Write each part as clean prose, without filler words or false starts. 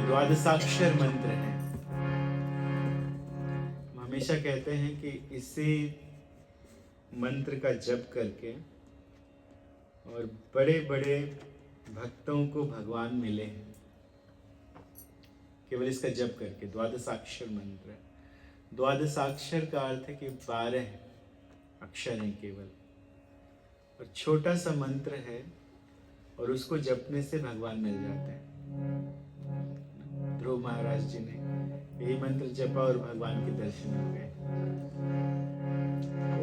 द्वादशाक्षर मंत्र है। हम हमेशा कहते हैं कि इसी मंत्र का जप करके और बड़े बड़े भक्तों को भगवान मिले हैं केवल इसका जप करके। द्वादशाक्षर मंत्र है। द्वादशाक्षर का अर्थ है कि 12 अक्षर हैं केवल, और छोटा सा मंत्र है और उसको जपने से भगवान मिल जाते हैं। ध्रुव महाराज जी ने यही मंत्र जपा और भगवान के दर्शन हो गए।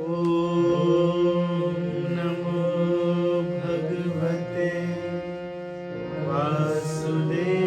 ओम नमो भगवते वासुदेवाय।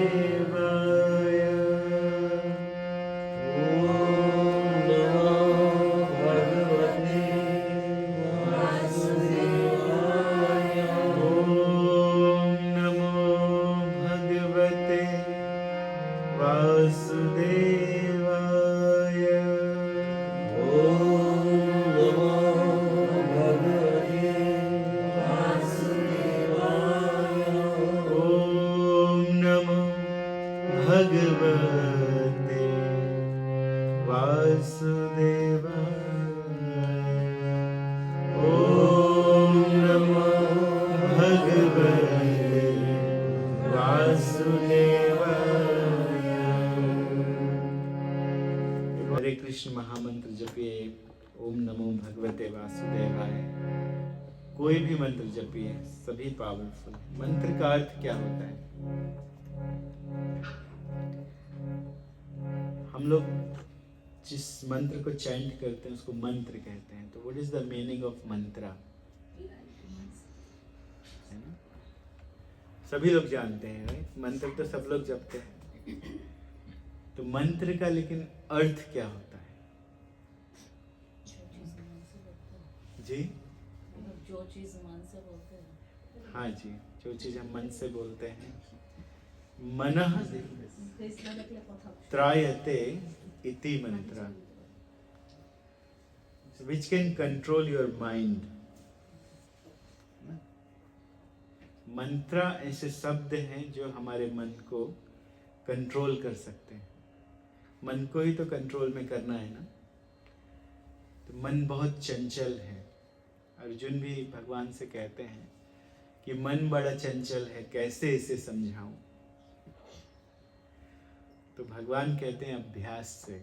हरे कृष्ण महामंत्र जपिए, ओम नमो भगवते वासुदेवाय। कोई भी मंत्र जपिए, सभी पावरफुल। मंत्र का अर्थ क्या होता है? हम लोग जिस मंत्र को चैंट करते हैं उसको मंत्र कहते हैं। तो what is the meaning of mantra? है ना? सभी लोग जानते हैं, राइट? मंत्र तो सब लोग जपते हैं। तो मंत्र का लेकिन अर्थ क्या होता है? जी, जो चीज मन से बोलते हैं। हाँ जी, जो चीज हम मन से बोलते हैं। मनः त्रायते इति मंत्र, which can control your mind। मंत्रा ऐसे शब्द हैं जो हमारे मन को कंट्रोल कर सकते हैं। मन को ही तो कंट्रोल में करना है ना। तो मन बहुत चंचल है। अर्जुन भी भगवान से कहते हैं कि मन बड़ा चंचल है, कैसे इसे समझाऊं? तो भगवान कहते हैं अभ्यास से।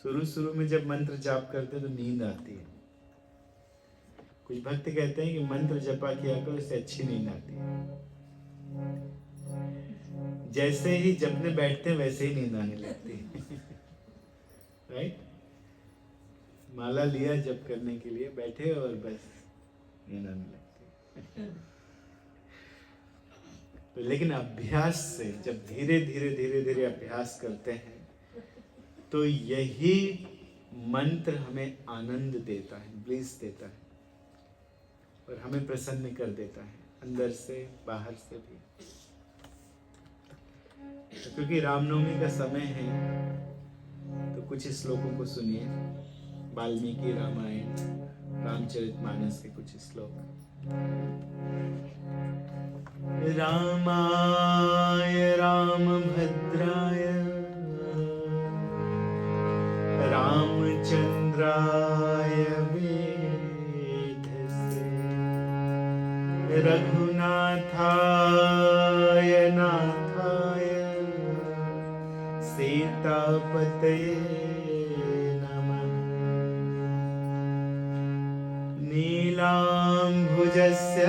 शुरू में जब मंत्र जाप करते हैं तो नींद आती है। कुछ भक्त कहते हैं कि मंत्र जपा किया करो, इससे अच्छी नींद आती है। जैसे ही जपने बैठते हैं वैसे ही नींद आने लगती है। राइट? माला लिया जप करने के लिए, बैठे और बस नींद आने लगती है। तो लेकिन अभ्यास से जब धीरे धीरे अभ्यास करते हैं तो यही मंत्र हमें आनंद देता है, ब्लिस देता है, और हमें प्रसन्न कर देता है, अंदर से बाहर से भी। तो क्योंकि रामनवमी का समय है तो कुछ श्लोकों को सुनिए। वाल्मीकि रामायण, रामचरितमानस के कुछ श्लोक। रामाय रामभद्राय रामचंद्राय वेधसे रघुनाथाय नाथाय सीतापतये नमः। नीलाम्भुजस्य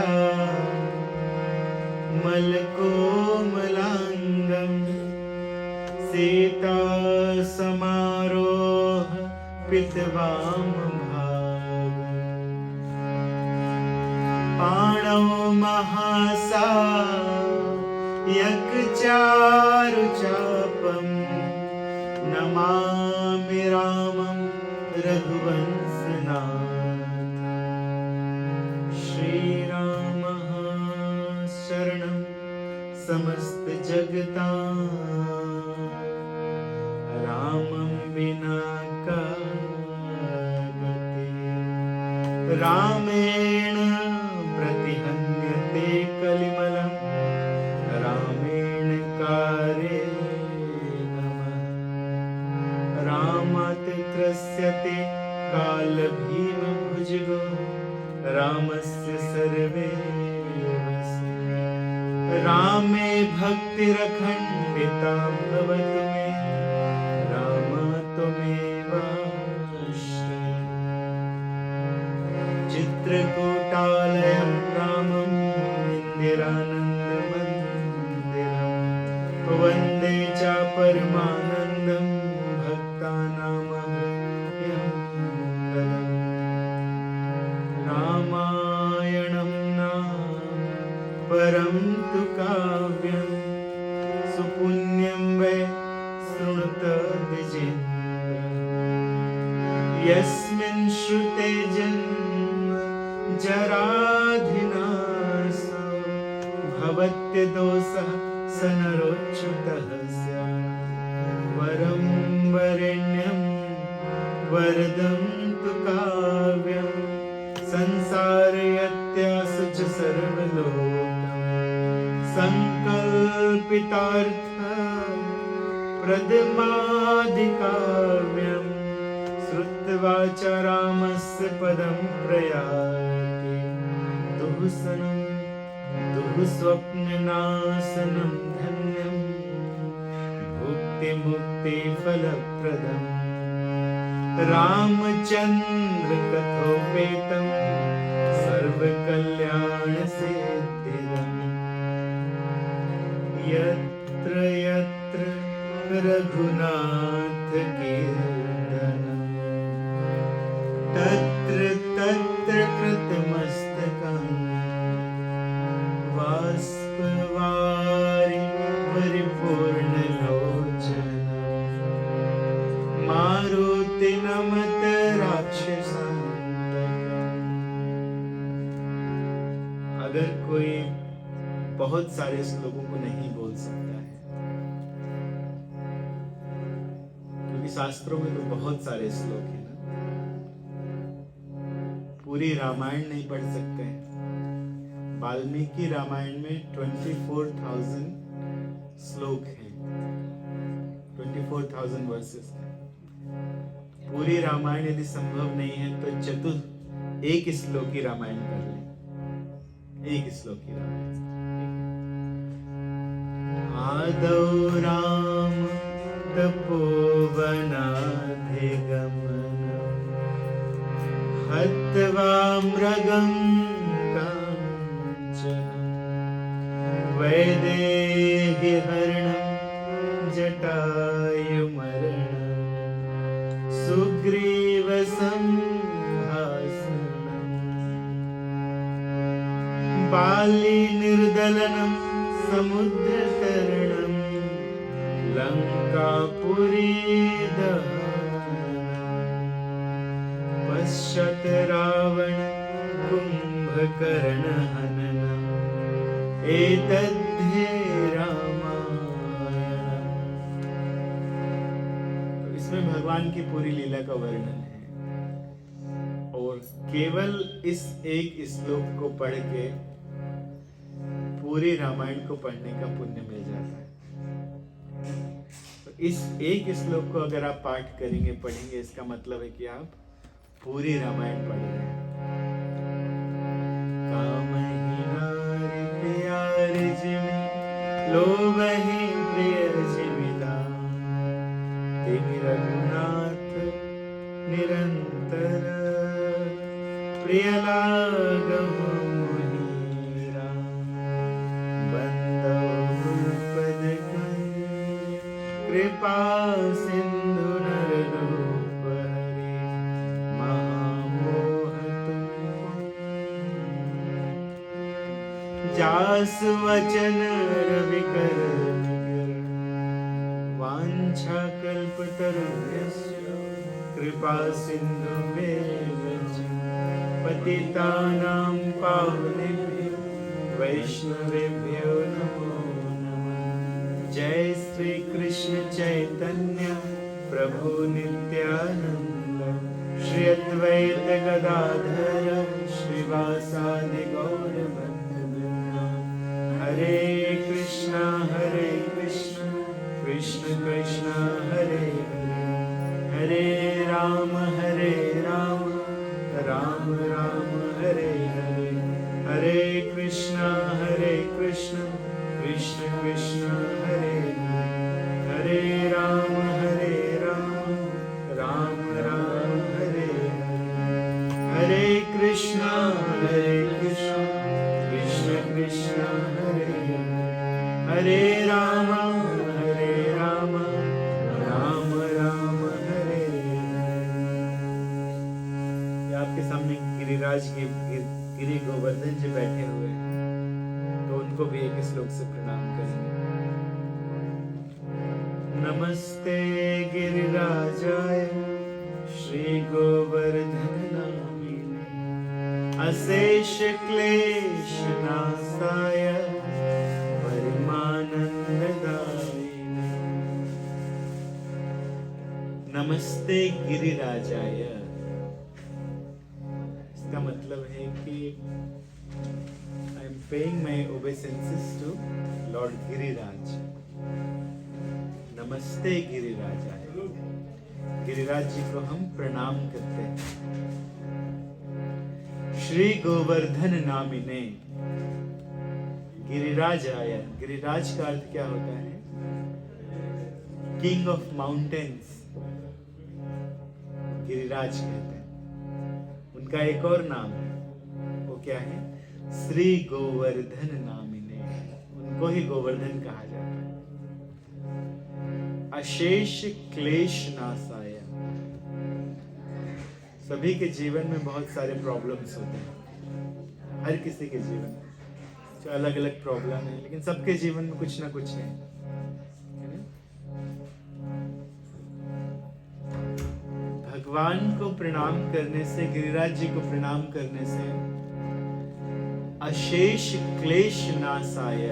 मलकोमलाङ्गं सीता समारोह पितवाम भाग। पाणौ महासायक चारुचापं नमामि रामं रघुवंशनाथं। श्रीरामः शरणं समस्त जगतां, रामं विना का गति। रामेण प्रतिहन्यते कलिमलं, रामेण दास्यते काल भीम भुजगो रामस्य सर्वे वसे। रामे भक्तिरखण्डिता भवतु मे राम त्वमेवाश्रये। चित्रकूटालयं रामं इन्दिरानन्दमन्दिरं वन्दे च परमानन्दं भक्तानामभयं ददम्। रामायणं नाम परं तु काव्यं सुपुण्यं वै शृणुत द्विजेन्द्र। यस्मिन् श्रुते जन्म जराधिनासो भवत्यदोषः स नरोच्युतः स्यात्। वरं वरेण्यं वरदं तु काव्यं संसारयत्यासु च सर्वलोकम्। संकल्पितार्थ प्रदमादिकाव्यं श्रुत्वा च रामस्य पदं प्रयाति। दुःसनं दुःस्वप्ननाशनं धन्यं भुक्तिमुक्तिफलप्रदम्। रामचन्द्र कथोपेतं सर्वकल्याणसिद्धिदम्। यत्र यत्र रघुनाथ कीर्तनं तत्र तत्र कृतमस्तकं बाष्पवारि परिपूर्णलोचनं। मारुति नमत राक्षसान्तकम्। अगर कोई बहुत सारे श्लोकों को नहीं बोल सकता है, क्योंकि शास्त्रों में तो बहुत सारे श्लोक हैं ना, पूरी रामायण नहीं पढ़ सकते हैं। वाल्मीकि रामायण में 24,000 श्लोक हैं, 24,000 वर्सेस हैं। पूरी रामायण यदि संभव नहीं है तो एक श्लोक की रामायण कर लें, एक श्लोक की रामायण। आदौ राम तपोवनाधिगमनं हत्वा मृगं काञ्चनं वैदेहीहरणं जटायुमरणं सुग्रीवसंहासनं बालीनिर्दलनं समुद्रतरणं लङ्कापुरीदहनं पश्चात् रावण कुम्भकर्णहननं एतद्धि रामायणम्। तो इसमें भगवान की पूरी लीला का वर्णन है और केवल इस एक श्लोक को पढ़ के पूरी रामायण को पढ़ने का पुण्य मिल जाता है। तो इस एक श्लोक को अगर आप पाठ करेंगे, पढ़ेंगे, इसका मतलब है कि आप पूरी रामायण पढ़ रहे हैं। कामहि नारि प्यार जिमि लोभहि प्रिय जिमिदान तेहि रघुनाथ निरंतर प्रिय लागहु मोहि राम। बंदौ पद कृपा सिंधु नररूप हरे महामोह तुम जासु वचन रविकर वांछा कल्पतरुभ्यश्च कृपा सिंधुभ्येव च पतितानां पावनेभ्यो वैष्णवेभ्यो नमो नमः। जय श्री कृष्ण चैतन्य प्रभु नित्यानंद श्री अद्वैत गदाधर श्रीवासादि गौर भक्तवृंद। हरे कृष्ण कृष्ण कृष्ण हरे हरे हरे राम कृष्ण कृष्ण हरे हरे राम राम राम हरे हरे कृष्ण कृष्ण कृष्ण हरे हरे राम राम राम हरे। ये आपके सामने गिरिराज गिरि गोवर्धन जी बैठे हुए हैं, तो उनको भी एक श्लोक से प्रणाम करेंगे। नमस्ते गिरिराजाय श्री गोवर्धन नामिने अशेष क्लेश नाशाय परमानंददायिने। नमस्ते गिरिराजाय, इसका मतलब है कि I am paying my obeisances to Lord Giriraj. नमस्ते गिरिराजाय, गिरिराज जी को हम प्रणाम करते हैं। श्री गोवर्धन नामिने, गिरिराज आया। गिरिराज का अर्थ क्या होता है? किंग ऑफ माउंटेन्स गिरिराज कहते हैं। उनका एक और नाम है, वो क्या है? श्री गोवर्धन नामिने, उनको ही गोवर्धन कहा जाता है। अशेष क्लेश नाशाय, सभी के जीवन में बहुत सारे प्रॉब्लम्स होते हैं, हर किसी के जीवन में जो अलग अलग प्रॉब्लम है, लेकिन सबके जीवन में कुछ ना कुछ है। भगवान को प्रणाम करने से, गिरिराज जी को प्रणाम करने से अशेष क्लेश नाशाय,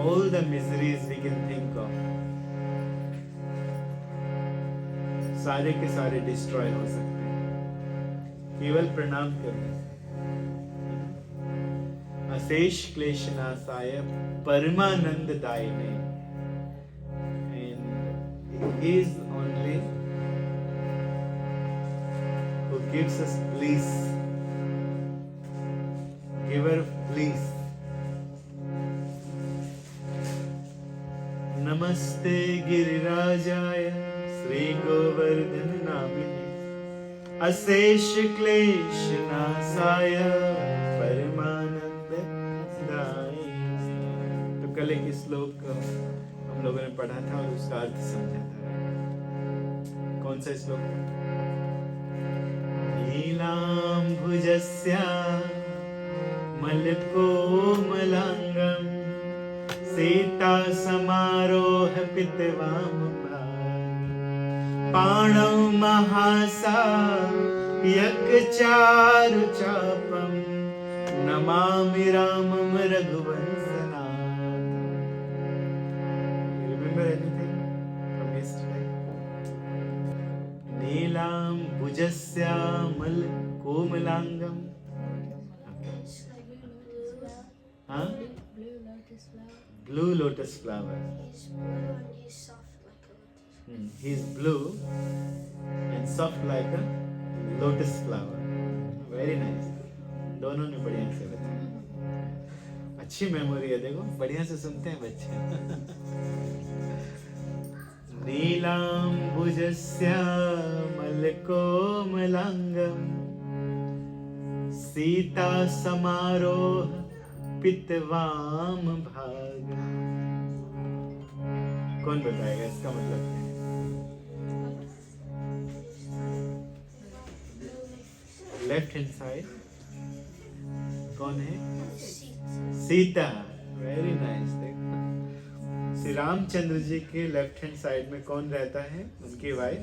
all the miseries we can think of, सारे के सारे डिस्ट्रॉय हो सकते हैं केवल प्रणाम करने से। अशेष क्लेश नाशाय परमानंददायिने, and he is only who gives us bliss, giver of bliss. नमस्ते गिरिराजाय श्री गोवर्धन नामिने अशेष क्लेश नाशाय परमानंद दायिने। तो कल एक श्लोक हम लोगों ने पढ़ा था और उसका अर्थ समझा था। कौन सा श्लोक? नीलाम्भुजस्य मलकोमलांगम् सीता समारोह पितवाम पाणौ महासायक चारु चापम नमामि रामं रघुवंशनाथम्। Remember anything from yesterday? नीलाम्बुजस्य मलकोमलांगम्, huh? Blue lotus flower. He's blue and he's soft like a lotus. He's blue and soft like a lotus flower. Very nice. दोनों ने बढ़िया से बताया। अच्छी मेमोरी है, देखो बढ़िया से सुनते हैं बच्चे। नीलाम्बुजस्य मलकोमलांगम् सीता समारोह पितवाम भाग। कौन बताएगा इसका मतलब क्या है? लेफ्ट हैंड साइड कौन है? सीता। Very nice. देखो श्री रामचंद्र जी के लेफ्ट हैंड साइड में कौन रहता है? उनकी वाइफ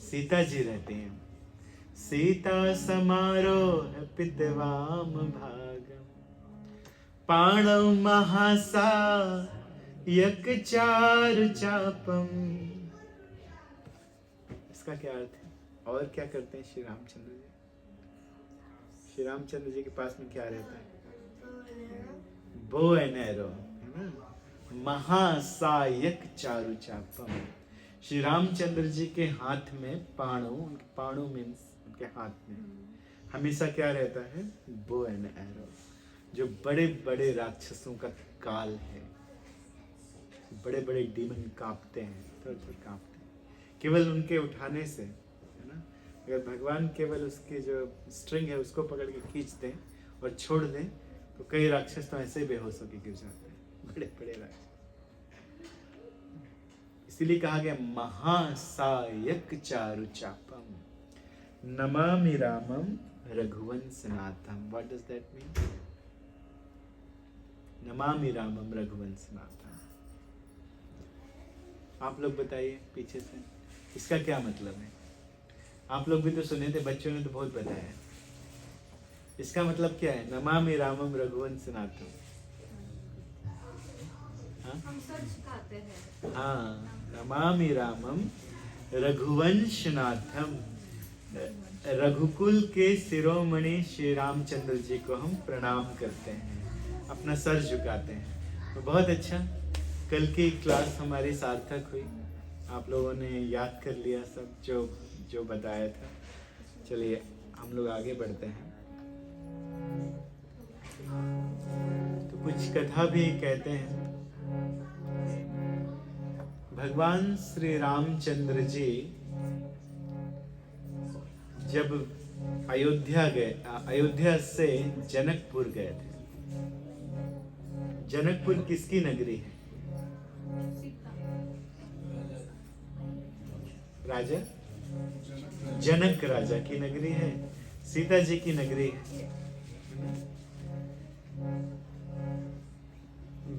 सीता जी रहती हैं। सीता समारोह पितवाम भाग पाणौ महासायक चारु चापम। इसका क्या अर्थ है? और क्या करते हैं श्री रामचंद्र जी? श्री रामचंद्र जी के पास में क्या रहता है? बो एंड एरो, है ना? महासायक चारु चापम। श्री रामचंद्र जी के हाथ में पाणु, पाणु मीन्स उनके हाथ में हमेशा क्या रहता है? बो एंड एरो, जो बड़े बड़े राक्षसों का काल है। बड़े बड़े डीमन कांपते हैं, तो कांपते हैं केवल उनके उठाने से, है ना। अगर भगवान केवल उसकी जो स्ट्रिंग है उसको पकड़ के खींच दें और छोड़ दें तो कई राक्षस तो ऐसे बेहोश होकर गिर जाते हैं, बड़े बड़े राक्षस। इसीलिए कहा गया महासायक चारु चापम नमामि रामम रघुवंशनाथम। What does that mean? नमामि रामम रघुवंशनाथम। आप लोग बताइए पीछे से इसका क्या मतलब है? आप लोग भी तो सुने थे, बच्चों ने तो बहुत बताया। इसका मतलब क्या है? नमामि रामम रघुवंशनाथम। हम सर झुकाते हैं। हाँ, नमामि रामम रघुवंशनाथम। रघुकुल के शिरोमणि श्री रामचंद्र जी को हम प्रणाम करते हैं, अपना सर झुकाते हैं। तो बहुत अच्छा, कल की क्लास हमारी सार्थक हुई। आप लोगों ने याद कर लिया सब जो बताया था। चलिए हम लोग आगे बढ़ते हैं। तो कुछ कथा भी कहते हैं। भगवान श्री रामचंद्र जी जब अयोध्या से जनकपुर गए थे। जनकपुर किसकी नगरी है? राजा जनक राजा की नगरी है, सीता जी की नगरी है।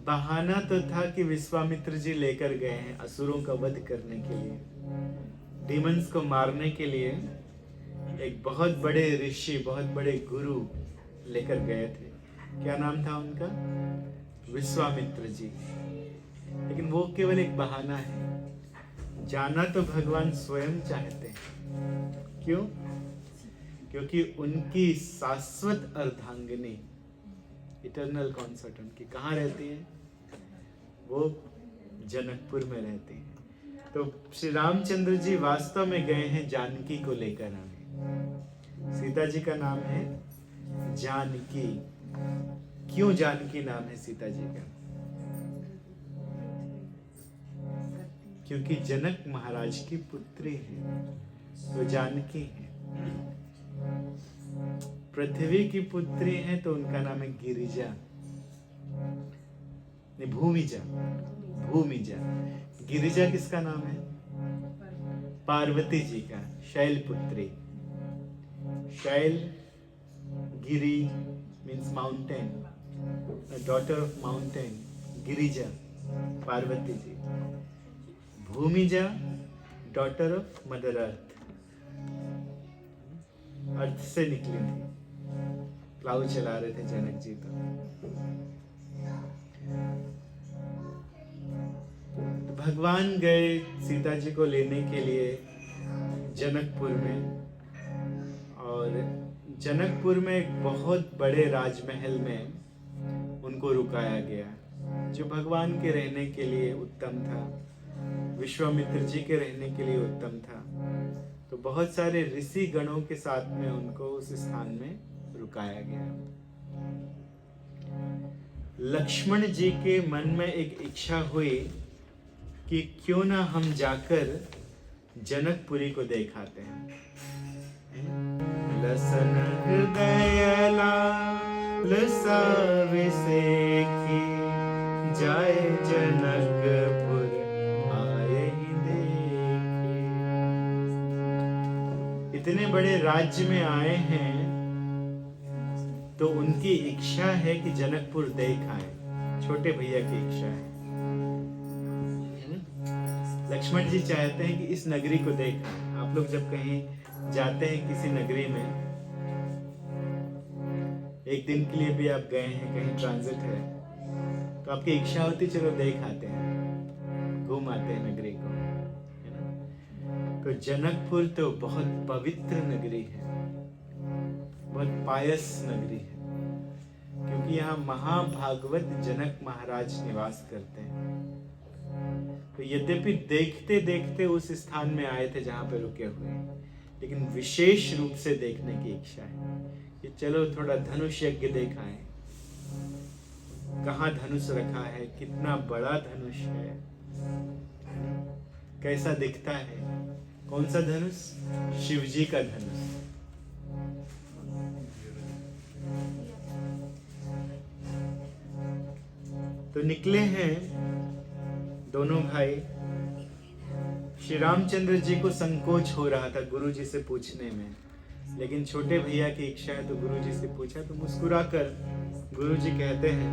बहाना तो था कि विश्वामित्र जी लेकर गए हैं असुरों का वध करने के लिए, डीमंस को मारने के लिए। एक बहुत बड़े ऋषि, बहुत बड़े गुरु लेकर गए थे। क्या नाम था उनका? विश्वामित्र जी। लेकिन वो केवल एक बहाना है। जाना तो भगवान स्वयं चाहते हैं। क्यों? क्योंकि उनकी शाश्वत अर्धांगिनी, इटर्नल कॉन्सर्ट, उनकी कहाँ रहती है? वो जनकपुर में रहती है। तो श्री रामचंद्र जी वास्तव में गए हैं जानकी को लेकर आने। सीता जी का नाम है जानकी। क्यों जानकी नाम है सीता जी का? क्योंकि जनक महाराज की पुत्री है, तो जानकी है। पृथ्वी की पुत्री है तो उनका नाम है गिरिजा, नहीं भूमिजा। भूमिजा। गिरिजा किसका नाम है? पार्वती जी का, शैल पुत्री। शैल, गिरी means mountain, daughter of mountain, Girija Parvati ji. Bhumija daughter of mother earth, earth से निकली थी। प्लाऊ चला रहे थे जनक जी। तो भगवान गए सीता जी को लेने के लिए जनकपुर में, और जनकपुर में एक बहुत बड़े राजमहल में उनको रुकाया गया, जो भगवान के रहने के लिए उत्तम था, विश्वामित्र जी के रहने के लिए उत्तम था। तो बहुत सारे ऋषि गणों के साथ में उनको उस स्थान में रुकाया गया। लक्ष्मण जी के मन में एक इच्छा हुई कि क्यों ना हम जाकर जनकपुरी को देखाते हैं। लसन हृदय लाल साविसे की जाए जनकपुर आए ही देखे। इतने बड़े राज्य में आए हैं तो उनकी इच्छा है कि जनकपुर देख आए। छोटे भैया की इच्छा है। लक्ष्मण जी चाहते हैं कि इस नगरी को देख आए। आप लोग जब कहीं जाते हैं किसी नगरी में, एक दिन के लिए भी आप गए हैं, कहीं ट्रांजिट है, तो आपकी इच्छा होती चलो देख आते हैं, घूम आते हैं नगरी को, है ना। तो जनकपुर तो बहुत पवित्र नगरी है, बहुत पायस नगरी है, क्योंकि यहाँ महाभागवत जनक महाराज निवास करते हैं। तो यद्यपि देखते देखते उस स्थान में आए थे जहां पे रुके हुए, लेकिन विशेष रूप से देखने की इच्छा है कि चलो थोड़ा धनुष यज्ञ देखाएं, कहाँ धनुष रखा है, कितना बड़ा धनुष है, कैसा दिखता है। कौन सा धनुष? शिव जी का धनुष। तो निकले हैं दोनों भाई। श्री रामचंद्र जी को संकोच हो रहा था गुरु जी से पूछने में, लेकिन छोटे भैया की इच्छा है तो गुरु जी से पूछा। तो मुस्कुराकर गुरु जी कहते हैं,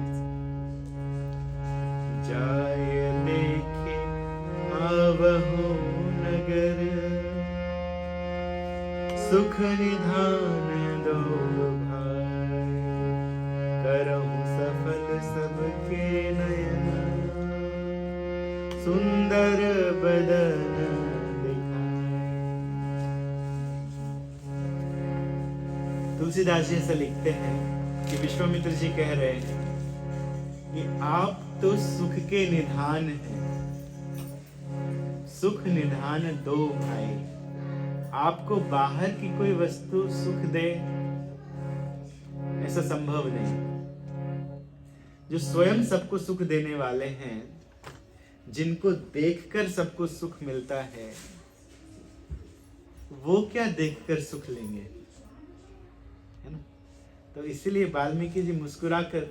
जाय देखे आवहु नगर, सुख निधान दो भाई, करहु सफल सबके नयन, सुंदर बदन दिखाए। तुलसीदास जी ऐसा लिखते हैं कि विश्वामित्र जी कह रहे हैं कि आप तो सुख के निधान हैं, सुख निधान दो भाई। आपको बाहर की कोई वस्तु सुख दे ऐसा संभव नहीं। जो स्वयं सबको सुख देने वाले हैं, जिनको देखकर सबको सुख मिलता है, वो क्या देखकर सुख लेंगे, है ना। तो इसीलिए वाल्मीकि जी मुस्कुराकर,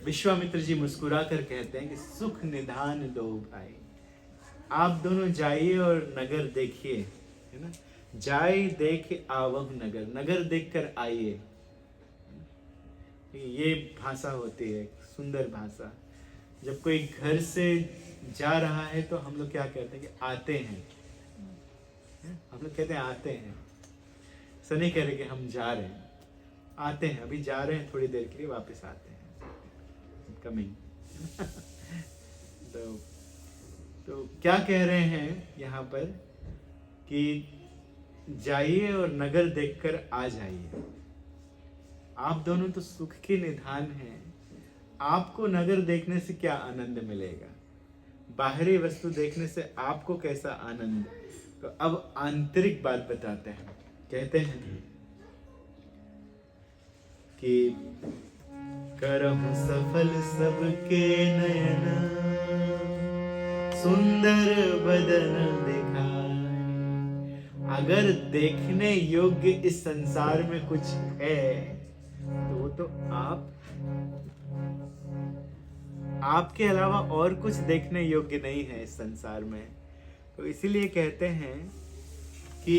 विश्वामित्र जी मुस्कुराकर कहते हैं कि सुख निधान दो भाई। आप दोनों जाइए और नगर देखिए, है ना। जाए देख आवह नगर, नगर देखकर आइए। ये भाषा होती है, सुंदर भाषा। जब कोई घर से जा रहा है तो हम लोग क्या कहते हैं कि आते हैं, हम लोग कहते हैं आते हैं। ऐसा नहीं कह रहे कि हम जा रहे हैं, आते हैं, अभी जा रहे हैं, थोड़ी देर के लिए वापस आते हैं, कमिंग। तो क्या कह रहे हैं यहाँ पर कि जाइए और नगर देखकर आ जाइए। आप दोनों तो सुख के निधान हैं, आपको नगर देखने से क्या आनंद मिलेगा, बाहरी वस्तु देखने से आपको कैसा आनंद। तो अब आंतरिक बात बताते हैं। कहते हैं कि करहु सफल सबके नयन, सुंदर बदन दिखाए। अगर देखने योग्य इस संसार में कुछ है तो वो तो आपके अलावा और कुछ देखने योग्य नहीं है इस संसार में। तो इसीलिए कहते हैं कि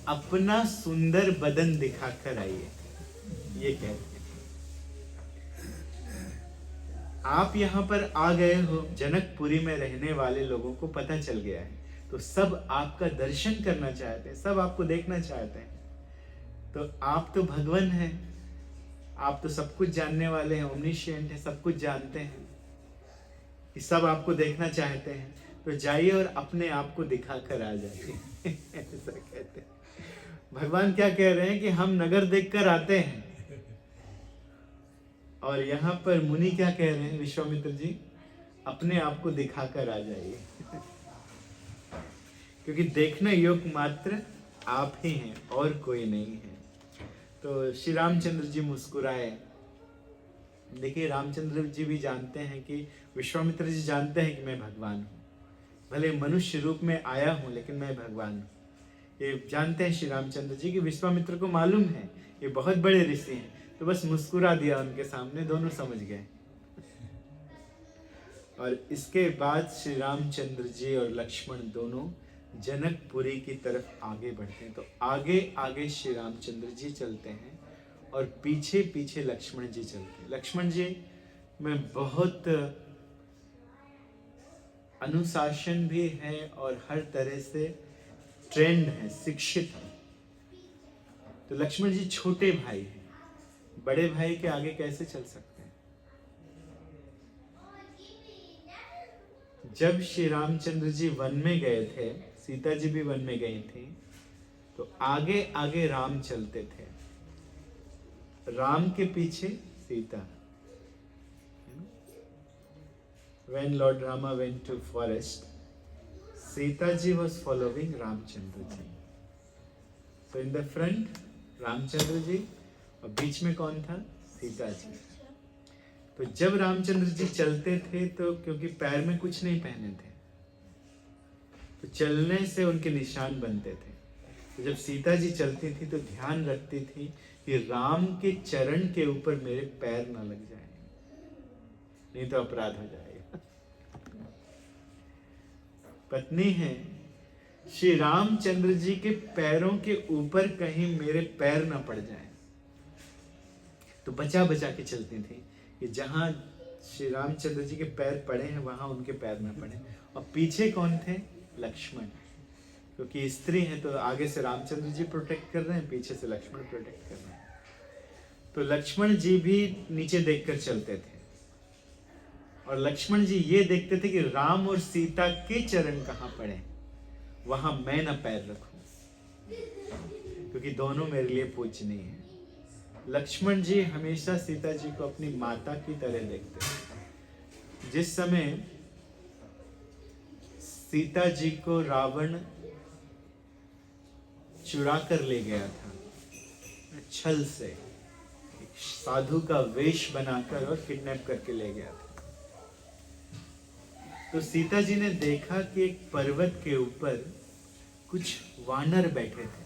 अपना सुंदर बदन दिखाकर आइए। ये कहते हैं आप यहाँ पर आ गए हो, जनकपुरी में रहने वाले लोगों को पता चल गया है, तो सब आपका दर्शन करना चाहते हैं, सब आपको देखना चाहते हैं। तो आप तो भगवान हैं, आप तो सब कुछ जानने वाले हैं, ओमनिशिएंट हैं, सब कुछ जानते हैं, कि सब आपको देखना चाहते हैं। तो जाइए और अपने आप को दिखा कर आ जाइए। ऐसा कहते हैं। भगवान क्या कह रहे हैं कि हम नगर देखकर आते हैं, और यहाँ पर मुनि क्या कह रहे हैं, विश्वामित्र जी, अपने आप को दिखाकर आ जाइए। क्योंकि देखने योग्य मात्र आप ही हैं और कोई नहीं है। तो श्री रामचंद्र जी मुस्कुराए। देखिए, रामचंद्र जी भी जानते हैं कि विश्वामित्र जी जानते हैं कि मैं भगवान हूँ, भले मनुष्य रूप में आया हूँ लेकिन मैं भगवान हूँ। ये जानते हैं श्री रामचंद्र जी कि विश्वामित्र को मालूम है ये बहुत बड़े ऋषि हैं, तो बस मुस्कुरा दिया उनके सामने, दोनों समझ गए। और इसके बाद श्री रामचंद्र जी और लक्ष्मण दोनों जनकपुरी की तरफ आगे बढ़ते हैं। तो आगे आगे श्री रामचंद्र जी चलते हैं और पीछे पीछे लक्ष्मण जी चलते हैं। लक्ष्मण जी में बहुत अनुशासन भी है और हर तरह से ट्रेंड है, शिक्षित है। तो लक्ष्मण जी छोटे भाई हैं, बड़े भाई के आगे कैसे चल सकते हैं। जब श्री रामचंद्र जी वन में गए थे, सीता जी भी वन में गई थी, तो आगे आगे राम चलते थे, राम के पीछे Sita. When Lord Rama went to forest, Sita ji was following Ramchandra ji. So in the front Ramchandra ji और बीच में कौन था? सीता जी. तो जब रामचंद्र जी चलते थे तो क्योंकि पैर में कुछ नहीं पहने थे तो चलने से उनके निशान बनते थे. तो जब सीता जी चलती थी तो ध्यान रखती थी कि राम के चरण के ऊपर मेरे पैर ना लग जाए, नहीं तो अपराध हो जाएगा. पत्नी है, श्री रामचंद्र जी के पैरों के ऊपर कहीं मेरे पैर ना पड़ जाए, तो बचा बचा के चलती थी कि जहां श्री रामचंद्र जी के पैर पड़े हैं वहां उनके पैर ना पड़े. और पीछे कौन थे? लक्ष्मण. क्योंकि स्त्री है तो आगे से रामचंद्र जी प्रोटेक्ट कर रहे हैं, पीछे से लक्ष्मण प्रोटेक्ट कर रहे हैं. तो लक्ष्मण जी भी नीचे देखकर चलते थे और लक्ष्मण जी ये देखते थे कि राम और सीता के चरण कहाँ पड़े, वहां मैं न पैर रखूं, क्योंकि दोनों मेरे लिए पूजनीय है. लक्ष्मण जी हमेशा सीता जी को अपनी माता की तरह देखते थे. जिस समय सीता जी को रावण चुरा कर ले गया था छल से, एक साधु का वेश बनाकर और किडनैप करके ले गया था, तो सीता जी ने देखा कि एक पर्वत के ऊपर कुछ वानर बैठे थे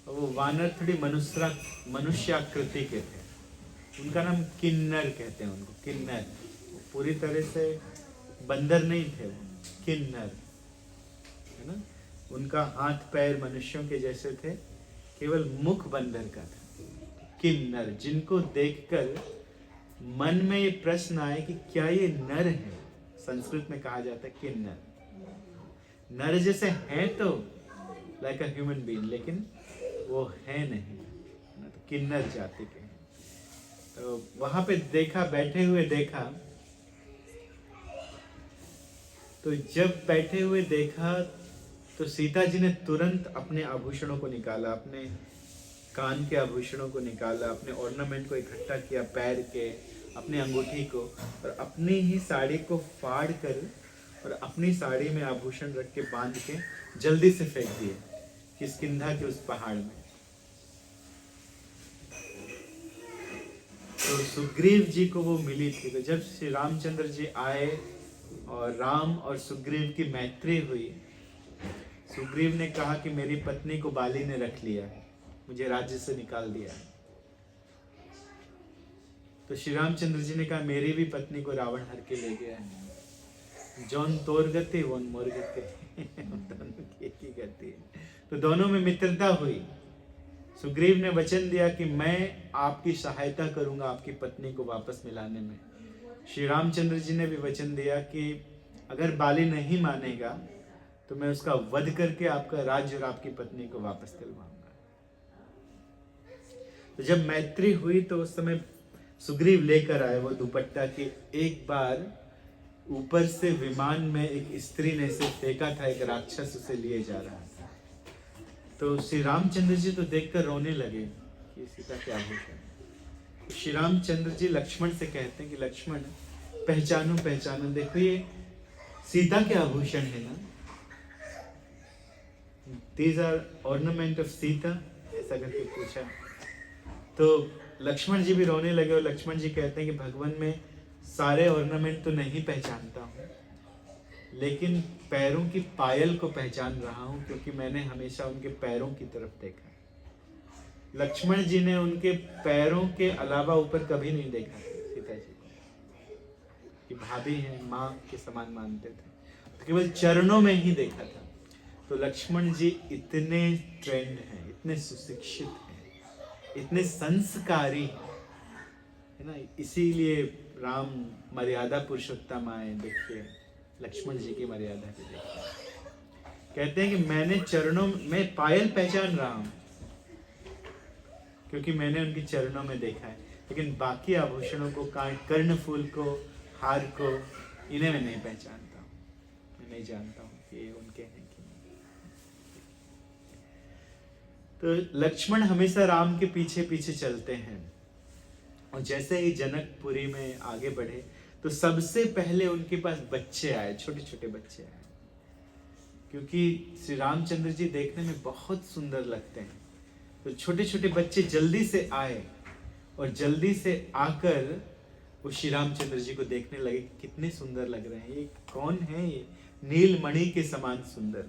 और वो वानर थोड़ी मनुष्याकृति के थे. उनका नाम किन्नर कहते हैं उनको, किन्नर. वो पूरी तरह से बंदर नहीं थे, वो किन्नर है ना. उनका हाथ पैर मनुष्यों के जैसे थे, केवल मुख बंदर का था. किन्नर, जिनको देखकर मन में ये प्रश्न आए कि क्या ये नर है. संस्कृत में कहा जाता है किन्नर. नर जैसे हैं तो लाइक अ ह्यूमन बीइंग, लेकिन वो है नहीं ना, तो किन्नर जाति के हैं. तो वहां पे देखा, बैठे हुए देखा, तो जब बैठे हुए देखा तो सीता जी ने तुरंत अपने आभूषणों को निकाला, अपने कान के आभूषणों को निकाला, अपने ऑर्नामेंट को इकट्ठा किया, पैर के, अपने अंगूठी को, और अपनी ही साड़ी को फाड़ कर और अपनी साड़ी में आभूषण रख के बांध के जल्दी से फेंक दिए किष्किंधा के उस पहाड़ में. तो सुग्रीव जी को वो मिली थी. तो जब श्री रामचंद्र जी आए और राम और सुग्रीव की मैत्री हुई, सुग्रीव ने कहा कि मेरी पत्नी को बाली ने रख लिया है, मुझे राज्य से निकाल दिया है. तो श्री रामचंद्र जी ने कहा मेरी भी पत्नी को रावण हर के ले गया है. जौन तोर गति वोन मोर गति. दोनों की एक ही गति है. तो दोनों में मित्रता हुई. सुग्रीव ने वचन दिया कि मैं आपकी सहायता करूंगा आपकी पत्नी को वापस मिलाने में. श्री रामचंद्र जी ने भी वचन दिया कि अगर बाली नहीं मानेगा तो मैं उसका वध करके आपका राज्य और आपकी पत्नी को वापस दिलवाऊंगा. तो जब मैत्री हुई तो उस समय सुग्रीव लेकर आए वो दुपट्टा कि एक बार ऊपर से विमान में एक स्त्री ने इसे फेंका था, एक राक्षस उसे लिए जा रहा था. तो श्री रामचंद्र जी तो देखकर रोने लगे कि सीता के आभूषण. तो श्री रामचंद्र जी लक्ष्मण से कहते हैं कि लक्ष्मण पहचानो पहचानो, देखो ये सीता के आभूषण है ना, These are ornament of Sita, ऐसा करके पूछा. तो लक्ष्मण जी भी रोने लगे और लक्ष्मण जी कहते हैं कि भगवान में सारे ऑर्नामेंट तो नहीं पहचानता हूँ, लेकिन पैरों की पायल को पहचान रहा हूँ क्योंकि मैंने हमेशा उनके पैरों की तरफ देखा. लक्ष्मण जी ने उनके पैरों के अलावा ऊपर कभी नहीं देखा सीता जी को, कि भाभी हैं, माँ के समान मानते थे, तो केवल चरणों में ही देखा था. तो लक्ष्मण जी इतने ट्रेंड हैं, इतने सुशिक्षित हैं, इतने संस्कारी है ना, इसीलिए राम मर्यादा पुरुषोत्तम आए. देखिए लक्ष्मण जी की मर्यादा भी देखिए. कहते हैं कि मैंने चरणों में पायल पहचान रहा हूं क्योंकि मैंने उनके चरणों में देखा है, लेकिन बाकी आभूषणों को, कर्णफूल को, हार को, इन्हें मैं नहीं पहचानता हूँ. मैं नहीं जानता हूँ कि ये उनके हैं कि नहीं. तो लक्ष्मण हमेशा राम के पीछे पीछे चलते हैं. और जैसे ही जनकपुरी में आगे बढ़े तो सबसे पहले उनके पास बच्चे आए, छोटे छोटे बच्चे आए. क्योंकि श्री रामचंद्र जी देखने में बहुत सुंदर लगते हैं। तो छोटे छोटे बच्चे जल्दी से आए और जल्दी से आकर वो श्री रामचंद्र जी को देखने लगे, कितने सुंदर लग रहे हैं, ये कौन है, ये नील मणि के समान सुंदर,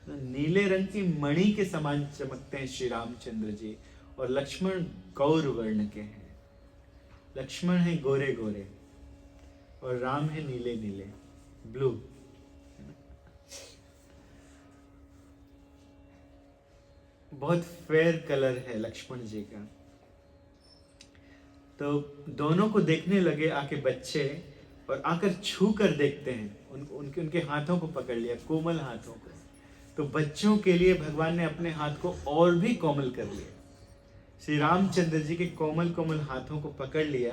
नीले रंग की मणि के समान चमकते हैं श्री रामचंद्र जी। और लक्ष्मण गौर वर्ण के हैं, लक्ष्मण है गोरे गोरे और राम है नीले नीले, ब्लू। बहुत फेयर कलर है लक्ष्मण जी का। तो दोनों को देखने लगे आके बच्चे, और आकर छू कर देखते हैं, उनके हाथों को पकड़ लिया, कोमल हाथों को। तो बच्चों के लिए भगवान ने अपने हाथ को और भी कोमल कर लिया। श्री रामचंद्र जी के कोमल कोमल हाथों को पकड़ लिया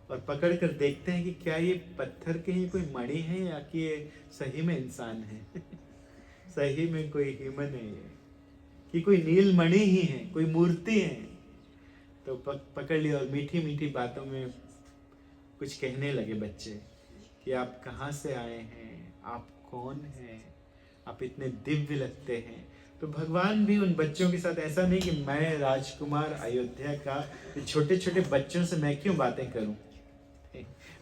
और पकड़ कर देखते हैं कि क्या ये पत्थर के ही कोई मणि है या कि ये सही में इंसान है सही में कोई ह्यूमन है, ये कि कोई नील मणि ही है, कोई मूर्ति है। तो पकड़ लिया और मीठी मीठी बातों में कुछ कहने लगे बच्चे कि आप कहाँ से आए हैं, आप कौन हैं, आप इतने दिव्य लगते हैं। तो भगवान भी उन बच्चों के साथ, ऐसा नहीं कि मैं राजकुमार अयोध्या का, छोटे छोटे बच्चों से मैं क्यों बातें करूं।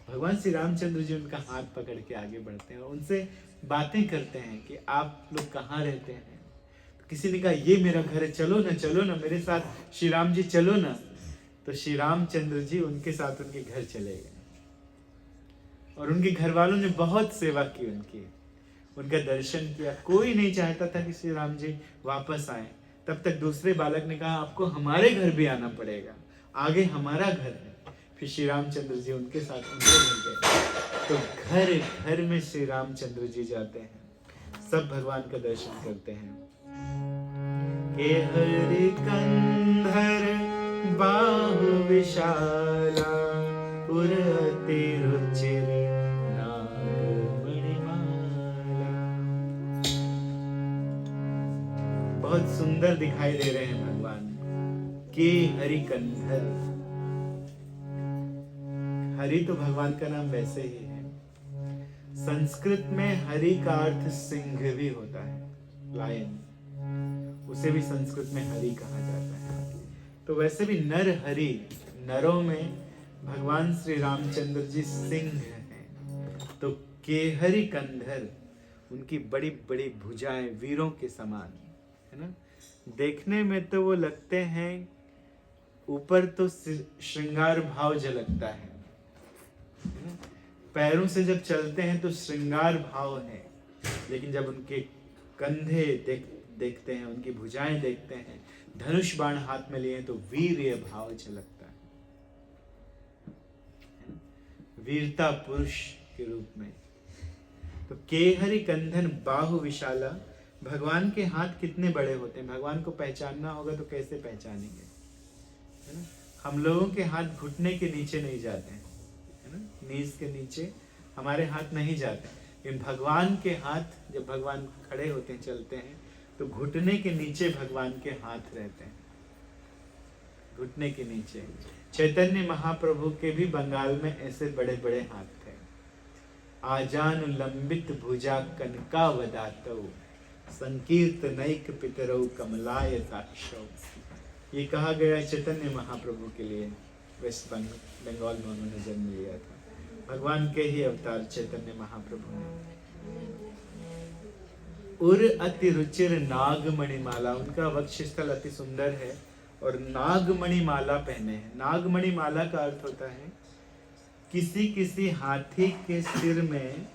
भगवान श्री रामचंद्र जी उनका हाथ पकड़ के आगे बढ़ते हैं और उनसे बातें करते हैं कि आप लोग कहाँ रहते हैं। तो किसी ने कहा ये मेरा घर है, चलो ना मेरे साथ, श्री राम जी चलो ना। तो श्री रामचंद्र जी उनके साथ उनके घर चले गए और उनके घर वालों ने बहुत सेवा की उनका दर्शन किया। कोई नहीं चाहता था कि श्री राम जी वापस आए। तब तक दूसरे बालक ने कहा आपको हमारे घर भी आना पड़ेगा, आगे हमारा घर है। फिर श्री रामचंद्र जी उनके साथ उनके मिल गए। तो घर घर में श्री रामचंद्र जी जाते हैं, सब भगवान का दर्शन करते हैं। के हरि कंधर बाहु विशाला, पुर अति रुचिर बहुत सुंदर दिखाई दे रहे हैं भगवान के हरि कंधर। हरि तो भगवान का नाम वैसे ही है। संस्कृत में हरि का अर्थ सिंह भी होता है, लायन, उसे भी संस्कृत में हरि कहा जाता है। तो वैसे भी नर हरि, नरों में भगवान श्री रामचंद्र जी सिंह हैं। तो केहरि कंधर, उनकी बड़ी बड़ी भुजाएं वीरों के समान है ना। देखने में तो वो लगते हैं, ऊपर तो श्रृंगार भाव झलकता है, पैरों से जब चलते हैं तो श्रृंगार भाव है, लेकिन जब उनके कंधे देखते हैं, उनकी भुजाएं देखते हैं, धनुष बाण हाथ में लिए तो वीर्य भाव झलकता है, वीरता पुरुष के रूप में। तो केहरि कंधन बाहु विशाला, भगवान के हाथ कितने बड़े होते हैं। भगवान को पहचानना होगा तो कैसे पहचानेंगे, है ना। हम लोगों के हाथ घुटने के नीचे नहीं जाते हैं, है ना, नीज के नीचे हमारे हाथ नहीं जाते, लेकिन भगवान के हाथ, जब भगवान खड़े होते हैं, चलते हैं, तो घुटने के नीचे भगवान के हाथ रहते हैं, घुटने के नीचे। चैतन्य महाप्रभु के भी बंगाल में ऐसे बड़े बड़े हाथ थे। आजानु लंबित भुजा कनकावदातौ, संकीर्तनैक पितरौ कमलाय साक्षौ। ये कहा गया चैतन्य महाप्रभु के लिए। वेस्ट बंगाल में उन्होंने जन्म लिया था, भगवान के ही अवतार चैतन्य महाप्रभु ने। उर अति रुचिर नागमणि माला, उनका वक्षस्थल अति सुंदर है और नागमणि माला पहने हैं। नागमणि माला का अर्थ होता है किसी किसी हाथी के सिर में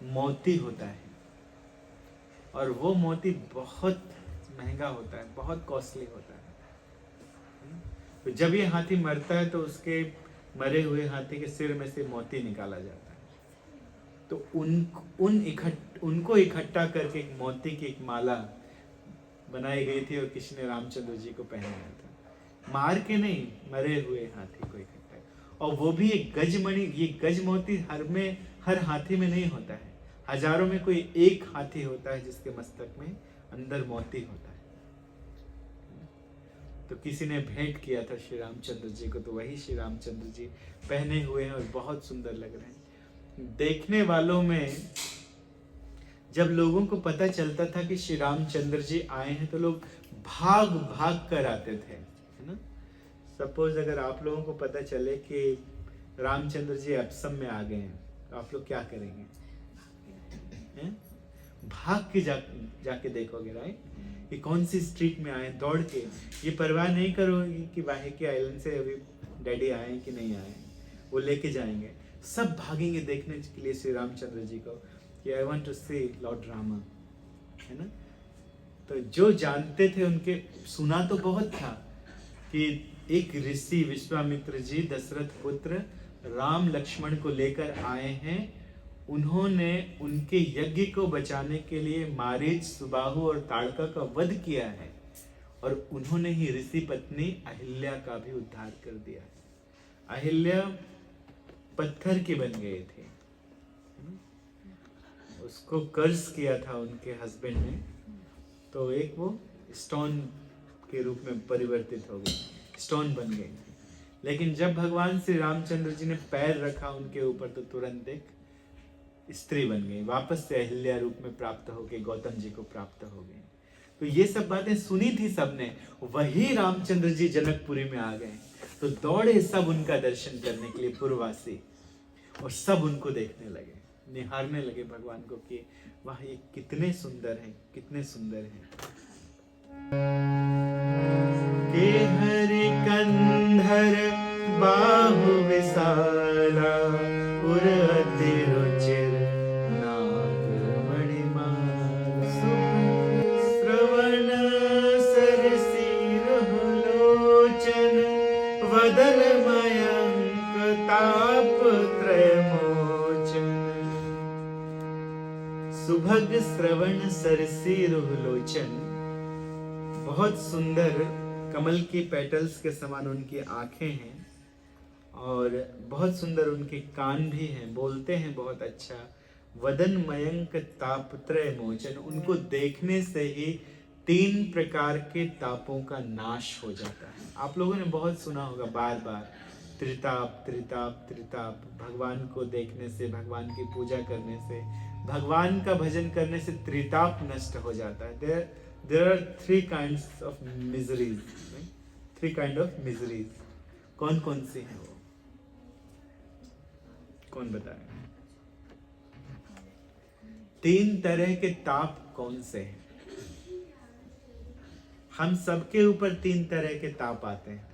मोती होता है और वो मोती बहुत महंगा होता है, बहुत कॉस्टली होता है। तो जब ये हाथी मरता है तो उसके मरे हुए हाथी के सिर में से मोती निकाला जाता है। तो उनको इकट्ठा करके एक मोती की एक माला बनाई गई थी और किसी ने रामचंद्र जी को पहनाया था, मार के नहीं, मरे हुए हाथी को इकट्ठा। और वो भी एक गजमणि, ये गज मोती हर हाथी में नहीं होता है, हजारों में कोई एक हाथी होता है जिसके मस्तक में अंदर मोती होता है। तो किसी ने भेंट किया था श्री रामचंद्र जी को, तो वही श्री रामचंद्र जी पहने हुए हैं और बहुत सुंदर लग रहे हैं। देखने वालों में जब लोगों को पता चलता था कि श्री रामचंद्र जी आए हैं तो लोग भाग भाग कर आते थे, है ना। सपोज अगर आप लोगों को पता चले कि रामचंद्र जी एप्सम में आ गए हैं तो आप लोग क्या करेंगे? हैं? भाग के जाके देखोगे, राइट, कि कौन सी स्ट्रीट में आए, दौड़ के। ये परवाह नहीं करोगे कि वाहे के आइलैंड से अभी डैडी आए कि नहीं आए, वो लेके जाएंगे। सब भागेंगे देखने के लिए श्री रामचंद्र जी को कि I want to see Lord Rama, है ना। तो जो जानते थे उनके, सुना तो बहुत था कि एक ऋषि विश्वामित्र जी दशरथ पुत्र राम लक्ष्मण को लेकर आए हैं। उन्होंने उनके यज्ञ को बचाने के लिए मारीच, सुबाहु और ताड़का का वध किया है और उन्होंने ही ऋषि पत्नी अहिल्या का भी उद्धार कर दिया। अहिल्या पत्थर के बन गए थे, उसको कर्ज किया था उनके हस्बैंड ने, तो एक वो स्टोन के रूप में परिवर्तित हो गई, स्टोन बन गई। लेकिन जब भगवान श्री रामचंद्र जी ने पैर रखा उनके ऊपर तो तुरंत एक स्त्री बन गई, वापस से अहिल्या रूप में प्राप्त हो गई, गौतम जी को प्राप्त हो गई। तो ये सब बातें सुनी थी सबने। वही रामचंद्र जी जनकपुरी में आ गए तो दौड़े सब उनका दर्शन करने के लिए पुरवासी, और सब उनको देखने लगे, निहारने लगे भगवान को कि वाह ये कितने सुंदर हैं, कितने सुंदर हैं। के हरि कंधर बाहु विशाला उर अति रुचिर नाग मणिमाला श्रवण सरसीर लोचन वदन मयंक ताप त्रयमोचन। सुभग श्रवण सरसीर लोचन, बहुत सुंदर कमल की पेटल्स के समान उनकी आंखें हैं और बहुत सुंदर उनके कान भी हैं, बोलते हैं बहुत अच्छा। वदन मयंक तापत्रय मोचन, उनको देखने से ही 3 प्रकार के तापों का नाश हो जाता है। आप लोगों ने बहुत सुना होगा बार बार, त्रिताप त्रिताप त्रिताप। भगवान को देखने से, भगवान की पूजा करने से, भगवान का भजन करने से त्रिताप नष्ट हो जाता है। There are 3 kinds of miseries, right? 3 kind of miseries. कौन कौन सी हैं वो? कौन बताए? 3 तरह के ताप कौन से हैं? हम सबके ऊपर 3 तरह के ताप आते हैं,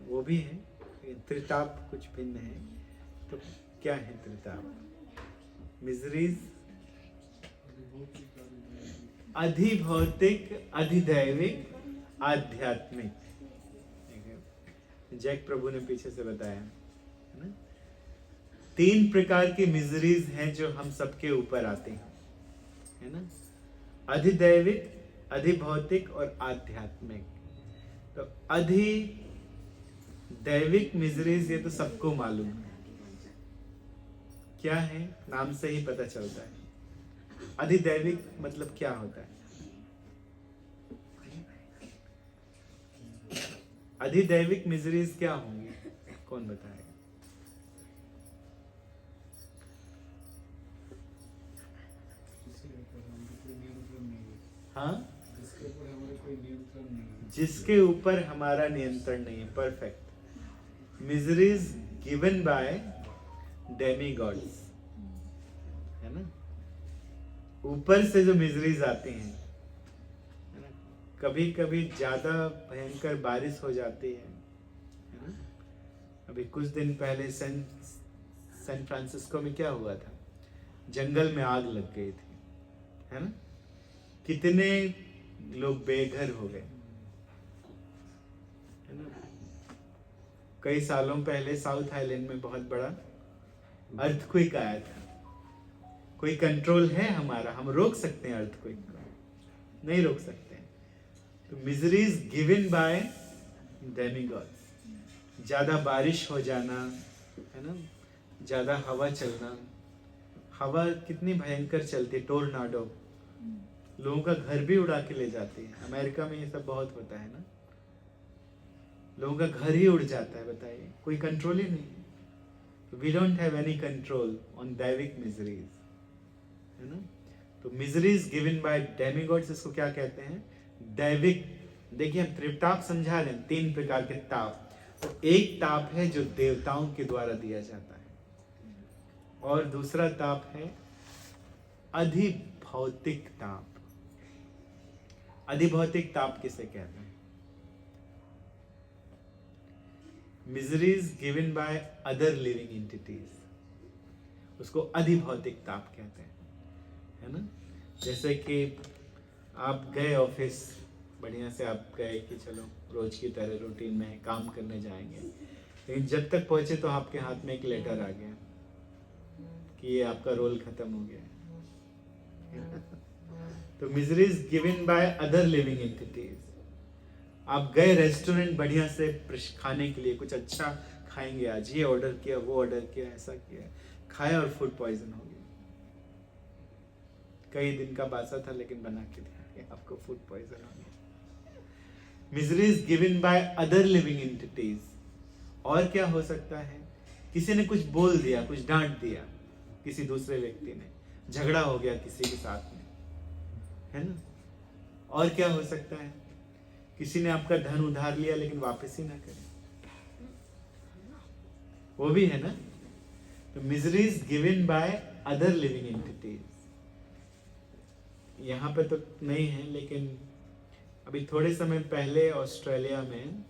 वो भी है। त्रिताप कुछ भिन्न है। तो क्या है त्रिताप? मिजरीज, अधिभौतिक, अधिदैविक, आध्यात्मिक। जैक प्रभु ने पीछे से बताया है ना, 3 प्रकार की मिजरीज हैं जो हम सबके ऊपर आते हैं, है ना। अधिदैविक, अधिभौतिक और आध्यात्मिक। तो अधिदैविक मिजरीज ये तो सबको मालूम है क्या है, नाम से ही पता चलता है। अधिदैविक मतलब क्या होता है? अधिदैविक मिजरीज क्या होंगी, कौन बताएगा? हाँ, जिसके ऊपर हमारा नियंत्रण नहीं है। Perfect. Miseries given bye demigods, है ना। ऊपर से जो मिजरीज आती हैं, है ना, कभी कभी ज्यादा भयंकर बारिश हो जाती है ना। अभी कुछ दिन पहले सैन फ्रांसिस्को में क्या हुआ था, जंगल में आग लग गई थी, है ना। कितने लोग बेघर हो गए, है ना। कई सालों पहले साउथ आइलैंड में बहुत बड़ा अर्थक्वेक आया था। कोई कंट्रोल है हमारा? हम रोक सकते हैं अर्थक्वेक को? नहीं रोक सकते। तो मिजरीज गिवन बाय डेमीगॉड्स। ज्यादा बारिश हो जाना, है ना, ज्यादा हवा चलना। हवा कितनी भयंकर चलती है, टोर्नाडो, लोगों का घर भी उड़ा के ले जाती है। अमेरिका में ये सब बहुत होता है ना, लोगों का घर ही उड़ जाता है। बताइए, कोई कंट्रोल ही नहीं। We don't have any control on दैविक मिजरीज। है ना। तो मिजरीज गिवन बाय डेमिगॉड्स, इसको क्या कहते हैं? दैविक। देखिए हम त्रिताप समझा रहे हैं, 3 प्रकार के ताप। तो एक ताप है जो देवताओं के द्वारा दिया जाता है, और दूसरा ताप है अधिभौतिक ताप। अधिभौतिक ताप किसे कहते हैं? Miseries given by other living entities, उसको अधिभौतिक ताप कहते हैं, है ना। जैसे कि आप गए ऑफिस, बढ़िया से आप गए कि चलो रोज की तरह रूटीन में काम करने जाएंगे, लेकिन जब तक पहुंचे तो आपके हाथ में एक लेटर आ गया कि ये आपका रोल खत्म हो गया है। तो miseries given by other living entities. आप गए रेस्टोरेंट बढ़िया से खाने के लिए, कुछ अच्छा खाएंगे आज, ये ऑर्डर किया, वो ऑर्डर किया, ऐसा किया, खाया और फूड पॉइजन हो गया। कई दिन का बासा था लेकिन बना के दिया, आपको फूड पॉइजन हो गया। Miseries given by other living entities. और क्या हो सकता है? किसी ने कुछ बोल दिया, कुछ डांट दिया किसी दूसरे व्यक्ति ने, झगड़ा हो गया किसी के साथ में, है ना। और क्या हो सकता है? किसी ने आपका धन उधार लिया लेकिन वापस ही ना करे, वो भी है ना। तो miseries given by other living entities. यहाँ पे तो नहीं है, लेकिन अभी थोड़े समय पहले ऑस्ट्रेलिया में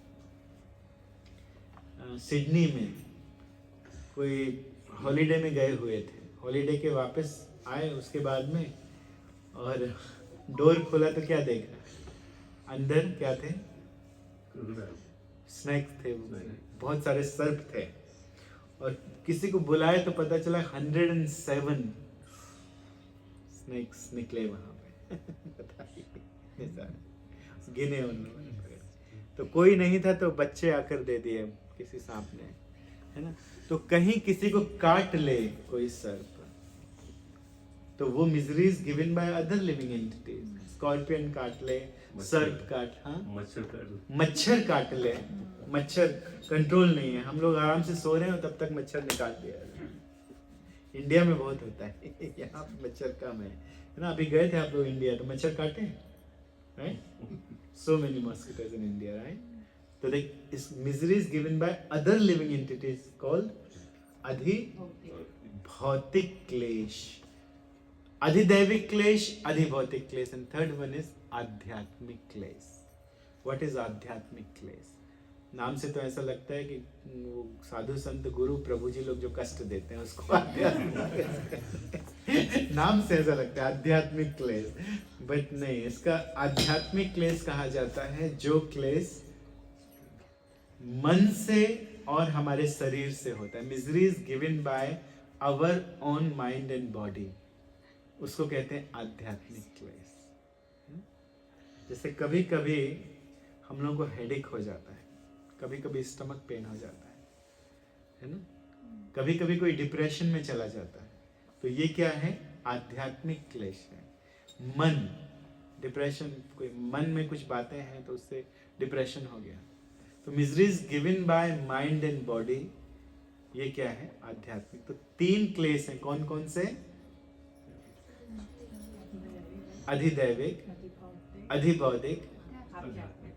सिडनी में कोई हॉलीडे में गए हुए थे। हॉलीडे के वापस आए उसके बाद में, और डोर खोला तो क्या देखा? अंदर क्या थे? स्नैक्स थे, बहुत सारे सर्प थे। और किसी को बुलाए तो पता चला 107 स्नैक्स निकले वहां पे। गिने उन लोगों ने। तो कोई नहीं था तो बच्चे आकर दे दिए किसी सांप ने, है ना। तो कहीं किसी को काट ले कोई सर्प, तो वो miseries given by other living entities. Scorpion काट ले, सर्प काट, हाँ मच्छर काट ले। मच्छर कंट्रोल नहीं है, हम लोग आराम से सो रहे हो तब तक मच्छर ने काट दिया। इंडिया में बहुत होता है, यहाँ पे मच्छर कम है ना। अभी गए थे आप लोग इंडिया, तो मच्छर काटे, right? So many mosquitoes in India, right? तो देख, इस miseries given by other living entities called अधिभौतिक क्लेश, अधिदैविक क्लेश, अधिभौतिक क्लेश, एंड थर्ड वन इज आध्यात्मिक क्लेश। व्हाट इज आध्यात्मिक क्लेश? नाम से तो ऐसा लगता है कि वो साधु संत गुरु प्रभु जी लोग जो कष्ट देते हैं उसको आध्यात्मिक नाम से ऐसा लगता है आध्यात्मिक क्लेश, बट नहीं, इसका आध्यात्मिक क्लेश कहा जाता है जो क्लेश मन से और हमारे शरीर से होता है। Miseries given by our own mind and body, उसको कहते हैं आध्यात्मिक क्लेश। जैसे कभी कभी हम लोगों को हेडेक हो जाता है, कभी कभी स्टमक पेन हो जाता है ना। कभी कभी कोई डिप्रेशन में चला जाता है, तो ये क्या है? आध्यात्मिक क्लेश है। मन, डिप्रेशन, कोई मन में कुछ बातें हैं तो उससे डिप्रेशन हो गया। तो miseries given by mind and body, ये क्या है? आध्यात्मिक। तो 3 क्लेश हैं, कौन कौन से? अधिदैविक, अधिबौद्धिक,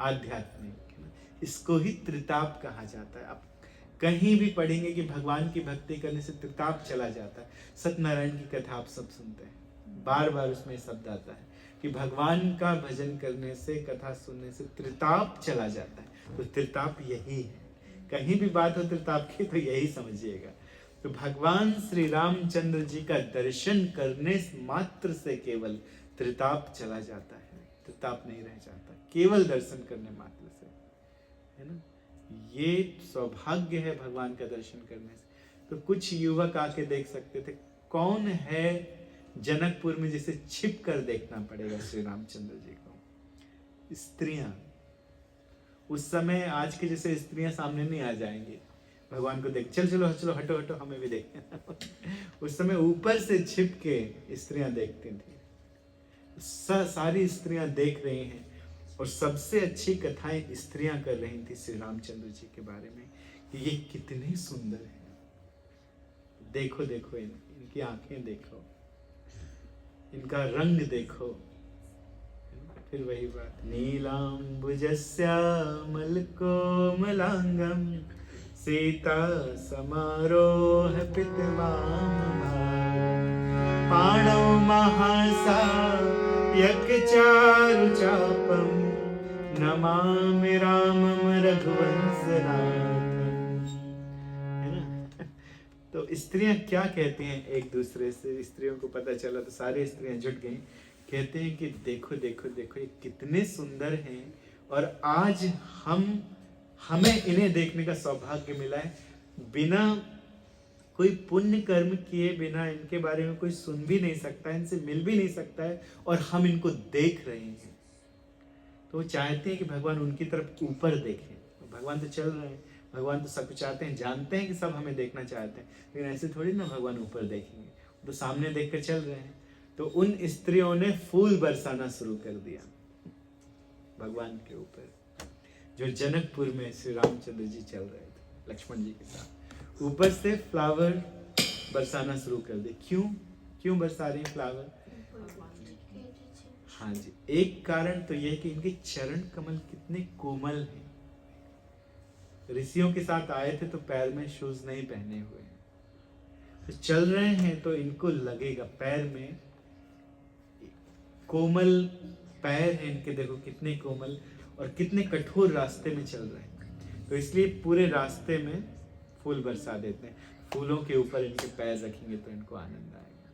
आध्यात्मिक। इसको ही त्रिताप कहा जाता है। आप कहीं भी पढ़ेंगे कि भगवान की भक्ति करने से त्रिताप चला जाता है। सत्यनारायण की कथा आप सब सुनते हैं, बार बार उसमें शब्द आता है कि भगवान का भजन करने से, कथा सुनने से त्रिताप चला जाता है। तो त्रिताप यही है, कहीं भी बात हो त्रिताप की तो यही समझिएगा। तो भगवान श्री रामचंद्र जी का दर्शन करने मात्र से केवल त्रिताप चला जाता है, त्रिताप नहीं रह जाता, केवल दर्शन करने मात्र से, है ना। ये सौभाग्य है भगवान का दर्शन करने से। तो कुछ युवक आके देख सकते थे, कौन है जनकपुर में जिसे छिप कर देखना पड़ेगा श्री रामचंद्र जी को? स्त्रियां। उस समय आज के जैसे स्त्रियां सामने नहीं आ जाएंगी भगवान को देख, चल चलो चलो हटो हटो हमें भी देखना। उस समय ऊपर से छिप के स्त्रियां देखती थी। सारी स्त्रियां देख रही हैं और सबसे अच्छी कथाएं स्त्रियां कर रही थी श्री रामचंद्र जी के बारे में कि ये कितने सुंदर हैं, देखो देखो इनकी आंखें देखो, इनका रंग देखो, फिर वही बात, नीलाम्बुजस्यामलकोमलांगम सीता समारोह पितवामभागम् पाणौ महासायकचारुचापं नमामि रामं रघुवंशनाथम्। है ना? तो स्त्रियां क्या कहती हैं एक दूसरे से, स्त्रियों को पता चला तो सारी स्त्रियां जुट गईं, कहते हैं कि देखो देखो देखो ये कितने सुंदर हैं, और आज हमें इन्हें देखने का सौभाग्य मिला है। बिना कोई पुण्य कर्म किए बिना इनके बारे में कोई सुन भी नहीं सकता है, इनसे मिल भी नहीं सकता है, और हम इनको देख रहे हैं। तो वो चाहते हैं कि भगवान उनकी तरफ ऊपर देखें। भगवान तो चल रहे हैं, भगवान तो सब चाहते हैं, जानते हैं कि सब हमें देखना चाहते हैं, लेकिन ऐसे थोड़ी ना भगवान ऊपर देखेंगे, तो सामने देख कर चल रहे हैं। तो उन स्त्रियों ने फूल बरसाना शुरू कर दिया भगवान के ऊपर, जो जनकपुर में श्री रामचंद्र जी चल रहे थे लक्ष्मण जी के साथ। ऊपर से फ्लावर बरसाना शुरू कर दिए। क्यों बरसा रहे हैं फ्लावर? हाँ जी, एक कारण तो यह है कि इनके चरण कमल कितने कोमल हैं। ऋषियों के साथ आए थे तो पैर में शूज नहीं पहने हुए हैं, तो चल रहे हैं तो इनको लगेगा पैर में कोमल पैर हैं इनके, देखो कितने कोमल और कितने कठोर रास्ते में चल रहे हैं। तो इसलिए पूरे रास्ते में फूल बरसा देते हैं। फूलों के ऊपर इनके पैर रखेंगे तो इनको आनंद आएगा।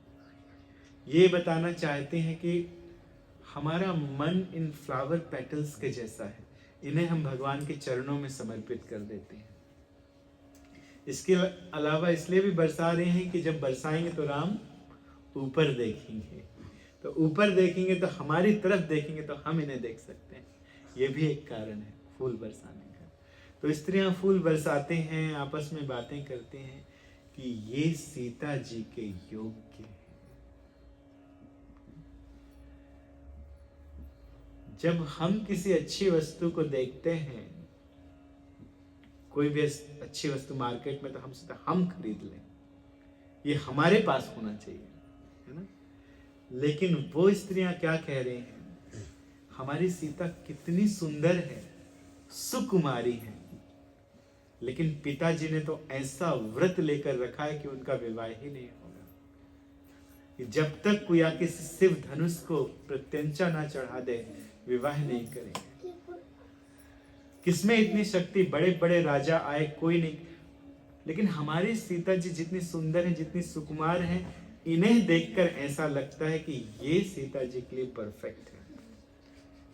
ये बताना चाहते हैं कि हमारा मन इन फ्लावर पेटल्स के जैसा है, इन्हें हम भगवान के चरणों में समर्पित कर देते हैं। इसके अलावा इसलिए भी बरसा रहे हैं कि जब बरसाएंगे तो राम ऊपर देखेंगे, तो ऊपर देखेंगे तो हमारी तरफ देखेंगे तो हम इन्हें देख सकते हैं। ये भी एक कारण है फूल बरसाने का। तो स्त्रियां फूल बरसाते हैं, आपस में बातें करते हैं कि ये सीता जी के योग्य है। जब हम किसी अच्छी वस्तु को देखते हैं, कोई भी अच्छी वस्तु मार्केट में, तो हम सोचते हम खरीद लें, ये हमारे पास होना चाहिए, है ना। लेकिन वो स्त्रियां क्या कह रही हैं, हमारी सीता कितनी सुंदर है, सुकुमारी है, लेकिन पिताजी ने तो ऐसा व्रत लेकर रखा है कि उनका विवाह ही नहीं होगा। कि जब तक कोई आके शिव धनुष को प्रत्यंचा ना चढ़ा दे, विवाह नहीं करेंगे। किसमें इतनी शक्ति, बड़े बड़े राजा आए कोई नहीं, लेकिन हमारी सीता जी जितनी सुंदर है, जितनी सुकुमार है, इन्हें देखकर ऐसा लगता है कि ये सीता जी के लिए परफेक्ट है,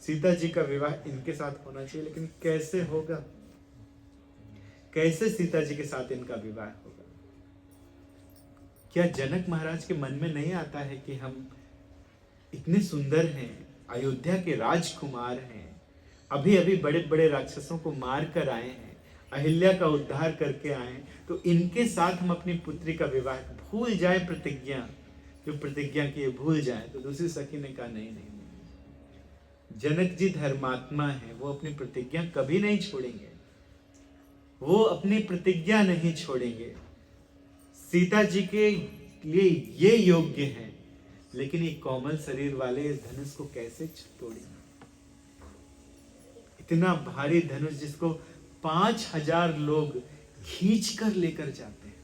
सीता जी का विवाह इनके साथ होना चाहिए। लेकिन कैसे होगा, कैसे सीता जी के साथ इनका विवाह होगा? क्या जनक महाराज के मन में नहीं आता है कि हम इतने सुंदर हैं, अयोध्या के राजकुमार हैं, अभी अभी बड़े बड़े राक्षसों को मार कर आए हैं, अहिल्या का उद्धार करके आए, तो इनके साथ हम अपनी पुत्री का विवाह, भूल जाए प्रतिज्ञा, जो प्रतिज्ञा की भूल जाए। तो दूसरी सखी ने कहा नहीं नहीं, जनक जी धर्मात्मा है, वो अपनी प्रतिज्ञा कभी नहीं छोड़ेंगे, वो अपनी प्रतिज्ञा नहीं छोड़ेंगे। सीता जी के लिए ये योग्य है, लेकिन ये कोमल शरीर वाले इस धनुष को कैसे तोड़ेंगे? इतना भारी धनुष जिसको 5000 लोग खींच कर लेकर जाते हैं,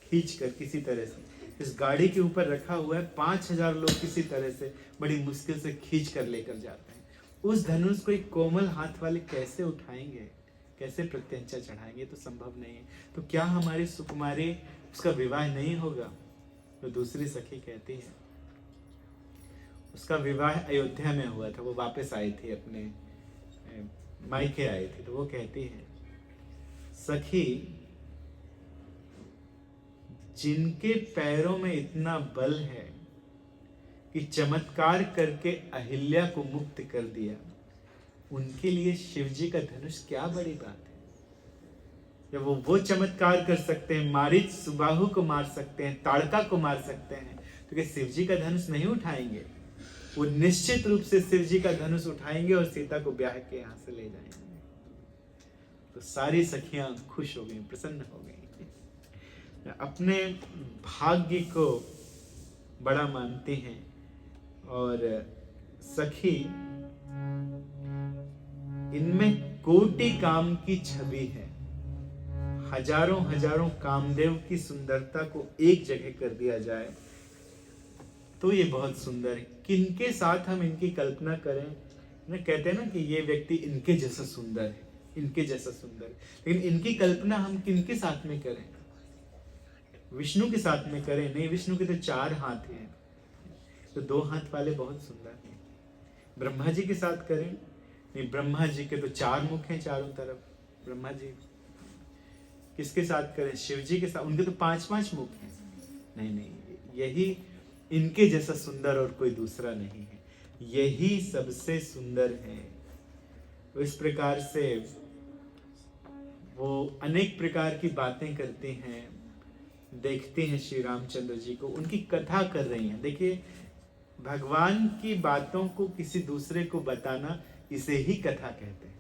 खींच कर किसी तरह से इस गाड़ी के ऊपर रखा हुआ है, 5000 लोग किसी तरह से बड़ी मुश्किल से खींच कर लेकर जाते हैं। उस धनुष को एक कोमल हाथ वाले कैसे उठाएंगे, कैसे प्रत्यंचा चढ़ाएंगे? तो संभव नहीं है। तो क्या हमारी सुकुमारी, उसका विवाह नहीं होगा? तो दूसरी सखी कहती है, उसका विवाह अयोध्या में हुआ था, वो वापस आई थी, अपने मायके आई थी, तो वो कहती है, सखी जिनके पैरों में इतना बल है कि चमत्कार करके अहिल्या को मुक्त कर दिया, उनके लिए शिवजी का धनुष क्या बड़ी बात है। जब वो चमत्कार कर सकते हैं, मारीच सुबाहु को मार सकते हैं, ताड़का को मार सकते हैं, तो क्या शिवजी का धनुष नहीं उठाएंगे? वो निश्चित रूप से शिवजी का धनुष उठाएंगे और सीता को ब्याह के यहाँ से ले जाएंगे। तो सारी सखियां खुश हो गई, प्रसन्न हो गई, अपने भाग्य को बड़ा मानते हैं। और सखी इनमें कोटि काम की छवि है। हजारों हजारों कामदेव की सुंदरता को एक जगह कर दिया जाए तो ये बहुत सुंदर है। किनके साथ हम इनकी कल्पना करें ना, कहते हैं ना कि ये व्यक्ति इनके जैसा सुंदर है, इनके जैसा सुंदर है, लेकिन इनकी कल्पना हम किनके साथ में करें? विष्णु के साथ में करें? नहीं, विष्णु के तो 4 हाथ हैं, तो 2 हाथ वाले बहुत सुंदर हैं। ब्रह्मा जी के साथ करें? नहीं, ब्रह्मा जी के तो 4 मुख हैं चारों तरफ, ब्रह्मा जी। किसके साथ करें? शिव जी के साथ, उनके तो 5-5 मुख हैं। नहीं नहीं, यही इनके जैसा सुंदर और कोई दूसरा नहीं है, यही सबसे सुंदर है। तो इस प्रकार से वो अनेक प्रकार की बातें करते हैं, देखते हैं श्री रामचंद्र जी को, उनकी कथा कर रही हैं। देखिए, भगवान की बातों को किसी दूसरे को बताना, इसे ही कथा कहते हैं।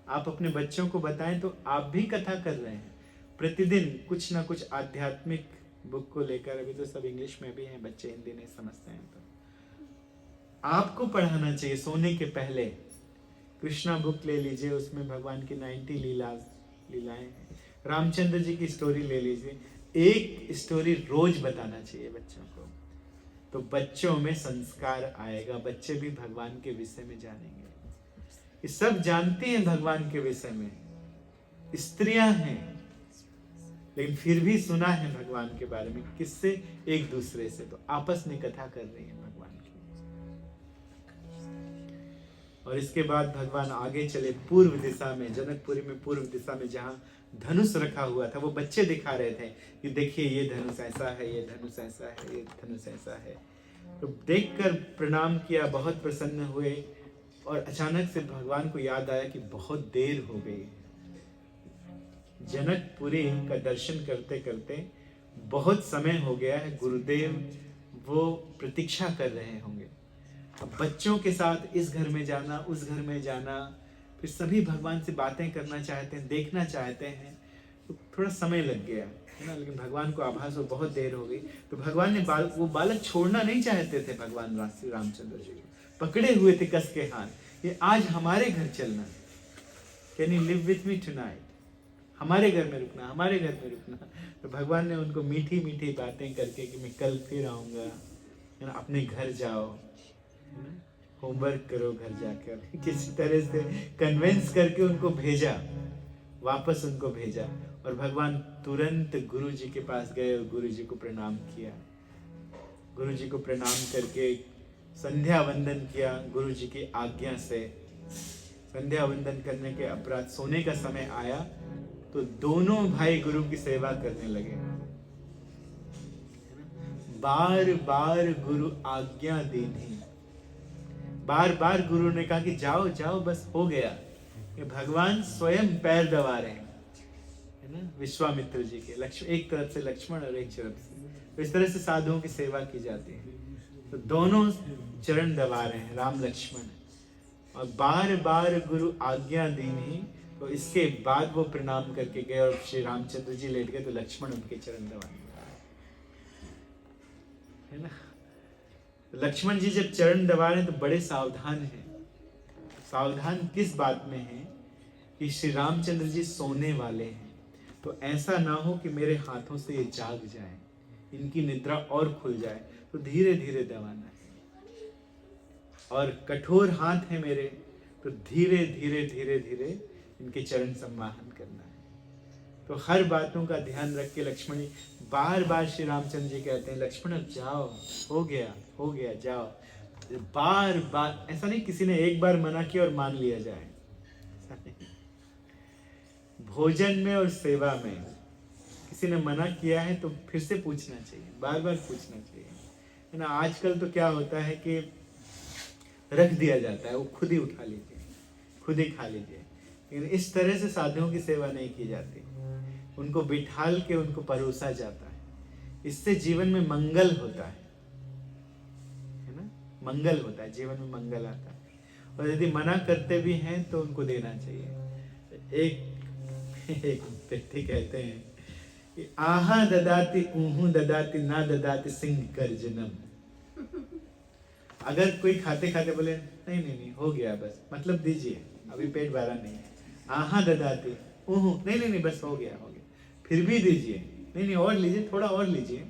आप अपने बच्चों को बताएं तो आप भी कथा कर रहे हैं। प्रतिदिन कुछ ना कुछ आध्यात्मिक बुक को लेकर, अभी तो सब इंग्लिश में भी हैं, बच्चे हिंदी नहीं समझते हैं, तो आपको पढ़ाना चाहिए। सोने के पहले कृष्णा बुक ले लीजिए, उसमें भगवान की 90 लीलाएं हैं। रामचंद्र जी की स्टोरी ले लीजिए, एक स्टोरी रोज बताना चाहिए बच्चों को, तो बच्चों में संस्कार आएगा, बच्चे भी भगवान के विषय में जानेंगे। ये सब जानते हैं भगवान के विषय में, स्त्रियां हैं, लेकिन फिर भी सुना है भगवान के बारे में किससे? एक दूसरे से, तो आपस में कथा कर रही है भगवान की। और इसके बाद भगवान आगे चले पूर्व दिशा में, जनकपुरी में पूर्व दिशा में जहां धनुष रखा हुआ था, वो बच्चे दिखा रहे थे कि देखिए ये धनुष ऐसा है, ये धनुष ऐसा है, ये धनुष ऐसा है। तो देखकर प्रणाम किया, बहुत प्रसन्न हुए, और अचानक से भगवान को याद आया कि बहुत देर हो गई। जनकपुरी का दर्शन करते करते बहुत समय हो गया है, गुरुदेव वो प्रतीक्षा कर रहे होंगे। अब बच्चों के साथ इस घर में जाना, उस घर में जाना, फिर सभी भगवान से बातें करना चाहते हैं, देखना चाहते हैं, तो थोड़ा समय लग गया है ना। लेकिन भगवान को आभास हो बहुत देर हो गई, तो भगवान ने वो बालक छोड़ना नहीं चाहते थे। भगवान श्री रामचंद्र जी को पकड़े हुए थे कस के हाथ, ये आज हमारे घर चलना, can you live with me tonight, हमारे घर में रुकना, हमारे घर में रुकना। तो भगवान ने उनको मीठी मीठी बातें करके कि मैं कल फिर आऊँगा, है ना, अपने घर जाओ, है ना, होमवर्क करो घर जाकर, किसी तरह से कन्विंस करके उनको भेजा, वापस उनको भेजा। और भगवान तुरंत गुरु जी के पास गए और गुरु जी को प्रणाम किया। गुरु जी को प्रणाम करके संध्या वंदन किया गुरु जी की आज्ञा से। संध्या वंदन करने के उपरांत सोने का समय आया तो दोनों भाई गुरु की सेवा करने लगे। बार बार गुरु आज्ञा देनी, बार बार गुरु ने कहा कि जाओ जाओ बस हो गया। ये भगवान स्वयं पैर दबा रहे हैं, है ना, विश्वामित्र जी के। एक तरफ से लक्ष्मण और एक तरफ से, तो इस तरह से साधुओं की सेवा की जाती है। तो दोनों चरण दबा रहे हैं राम लक्ष्मण, और बार बार गुरु आज्ञा देनी। तो इसके बाद वो प्रणाम करके गए और श्री रामचंद्र जी लेट गए तो लक्ष्मण उनके चरण दबाने लगे, है ना। लक्ष्मण जी जब चरण दबा रहे हैं तो बड़े सावधान हैं। सावधान किस बात में है कि श्री रामचंद्र जी सोने वाले हैं, तो ऐसा ना हो कि मेरे हाथों से ये जाग जाए, इनकी निद्रा और खुल जाए, तो धीरे धीरे दबाना है। और कठोर हाथ है मेरे, तो धीरे धीरे धीरे धीरे इनके चरण सम्माहन करना है। तो हर बातों का ध्यान रख के लक्ष्मण जी बार बार श्री रामचंद्र जी कहते हैं लक्ष्मण अब जाओ, हो गया जाओ। बार बार, ऐसा नहीं किसी ने एक बार मना किया और मान लिया जाए, ऐसा नहीं। भोजन में और सेवा में किसी ने मना किया है तो फिर से पूछना चाहिए, बार बार पूछना चाहिए, है ना। आजकल तो क्या होता है कि रख दिया जाता है, वो खुद ही उठा लीजिए, खुद ही खा लीजिए। लेकिन इस तरह से साधुओं की सेवा नहीं की जाती, उनको बिठाल के उनको परोसा जाता है। इससे जीवन में मंगल होता है ना, मंगल होता है, जीवन में मंगल आता है। और यदि मना करते भी हैं तो उनको देना चाहिए। एक व्यक्ति कहते हैं आहा ददाति ऊहू ददाति ना ददाति सिंह गर्जनम। अगर कोई खाते खाते बोले नहीं नहीं नहीं हो गया बस, मतलब दीजिए अभी पेट भरा नहीं है, आहा ददाति ऊहू नहीं नहीं नहीं बस हो गया, फिर भी दीजिए, नहीं नहीं और लीजिए, थोड़ा और लीजिए,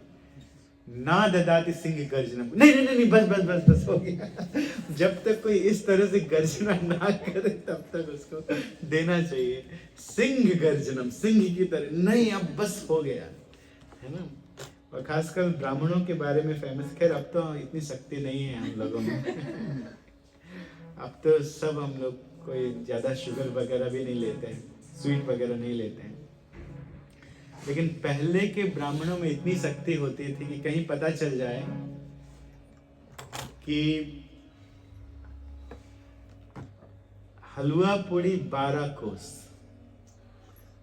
ना ददाति सिंह गर्जनम, नहीं नहीं नहीं बस बस बस बस हो गया। जब तक कोई इस तरह से गर्जना ना करे तब तक उसको देना चाहिए। सिंह गर्जनम, सिंह की तरह, नहीं अब बस हो गया, है ना। और खासकर ब्राह्मणों के बारे में फेमस, खैर अब तो इतनी शक्ति नहीं है हम लोगों में। अब तो सब हम लोग कोई ज्यादा शुगर वगैरह भी नहीं लेते हैं, स्वीट वगैरह नहीं लेते हैं, लेकिन पहले के ब्राह्मणों में इतनी शक्ति होती थी कि कहीं पता चल जाए कि हलवा पूड़ी 12 कोस,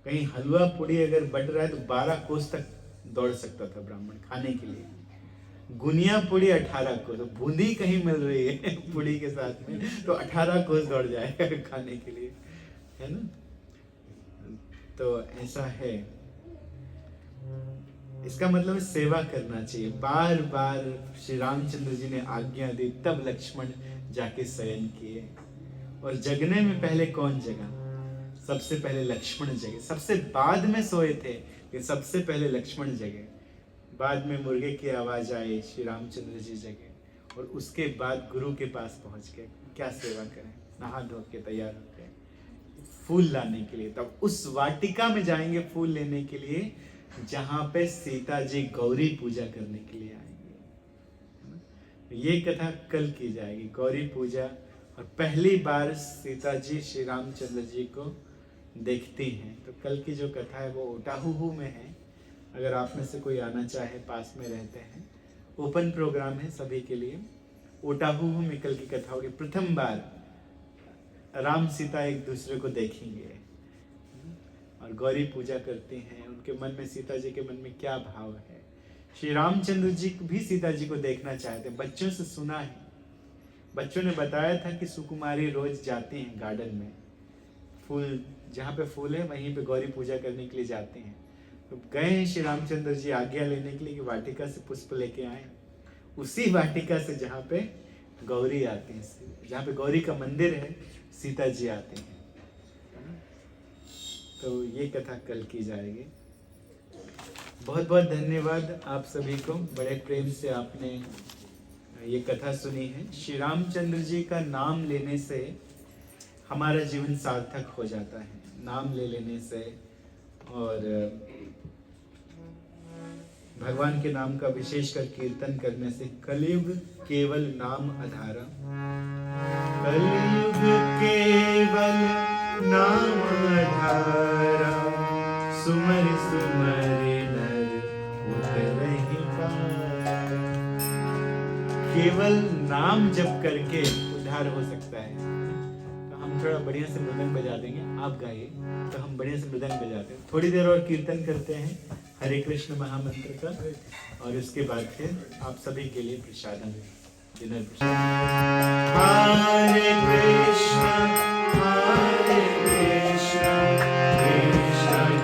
कहीं हलवा पूड़ी अगर बट रहा है तो 12 कोस तक दौड़ सकता था ब्राह्मण खाने के लिए। गुनिया पूड़ी 18 कोस, बूंदी कहीं मिल रही है पूड़ी के साथ में तो 18 कोस दौड़ जाएगा खाने के लिए, है ना। तो ऐसा है, इसका मतलब सेवा करना चाहिए। बार बार श्री रामचंद्र जी ने आज्ञा दी, तब लक्ष्मण जाके शयन किए। और जगने में पहले कौन जगा? सबसे पहले लक्ष्मण जगे, सबसे बाद में सोए थे कि सबसे पहले लक्ष्मण जगे, बाद में मुर्गे की आवाज आई, श्री रामचंद्र जी जगे, और उसके बाद गुरु के पास पहुंच गए। क्या सेवा करें, नहा धो के तैयार हो गए फूल लाने के लिए। तब उस वाटिका में जाएंगे फूल लेने के लिए जहां पे सीता जी गौरी पूजा करने के लिए आएंगे। ये कथा कल की जाएगी, गौरी पूजा। और पहली बार सीता जी श्री रामचंद्र जी को देखती हैं, तो कल की जो कथा है वो ओटाहू में है। अगर आप में से कोई आना चाहे, पास में रहते हैं, ओपन प्रोग्राम है सभी के लिए। ओटाहू में कल की कथा होगी। प्रथम बार राम सीता एक दूसरे को देखेंगे और गौरी पूजा करती हैं। उनके मन में, सीता जी के मन में क्या भाव है। श्री रामचंद्र जी भी सीता जी को देखना चाहते हैं। बच्चों से सुना है, बच्चों ने बताया था कि सुकुमारी रोज जाती हैं गार्डन में, फूल जहाँ पे फूल है वहीं पे गौरी पूजा करने के लिए जाते हैं। तो गए हैं श्री रामचंद्र जी आज्ञा लेने के लिए कि वाटिका से पुष्प लेके आए। उसी वाटिका से जहाँ पे गौरी आती हैं, जहाँ पे गौरी का मंदिर है, सीता जी आते हैं। तो ये कथा कल की जाएगी। बहुत बहुत धन्यवाद आप सभी को, बड़े प्रेम से आपने ये कथा सुनी है। श्री रामचंद्र जी का नाम लेने से हमारा जीवन सार्थक हो जाता है, नाम ले लेने से। और भगवान के नाम का विशेषकर कीर्तन करने से। कलयुग केवल नाम आधारा, कलयुग केवल नाम आधारा, सुमर सुमर नर उतरहि पारा। केवल नाम जप करके उद्धार हो सकता है। तो हम थोड़ा बढ़िया से मृदंग बजा देंगे, आप गाइए तो हम बढ़िया से मृदंग बजाते हैं। थोड़ी देर और कीर्तन करते हैं हरे कृष्ण महामंत्र का, और उसके बाद फिर आप सभी के लिए प्रसादम, डिनर प्रसाद। हरे कृष्ण कृष्ण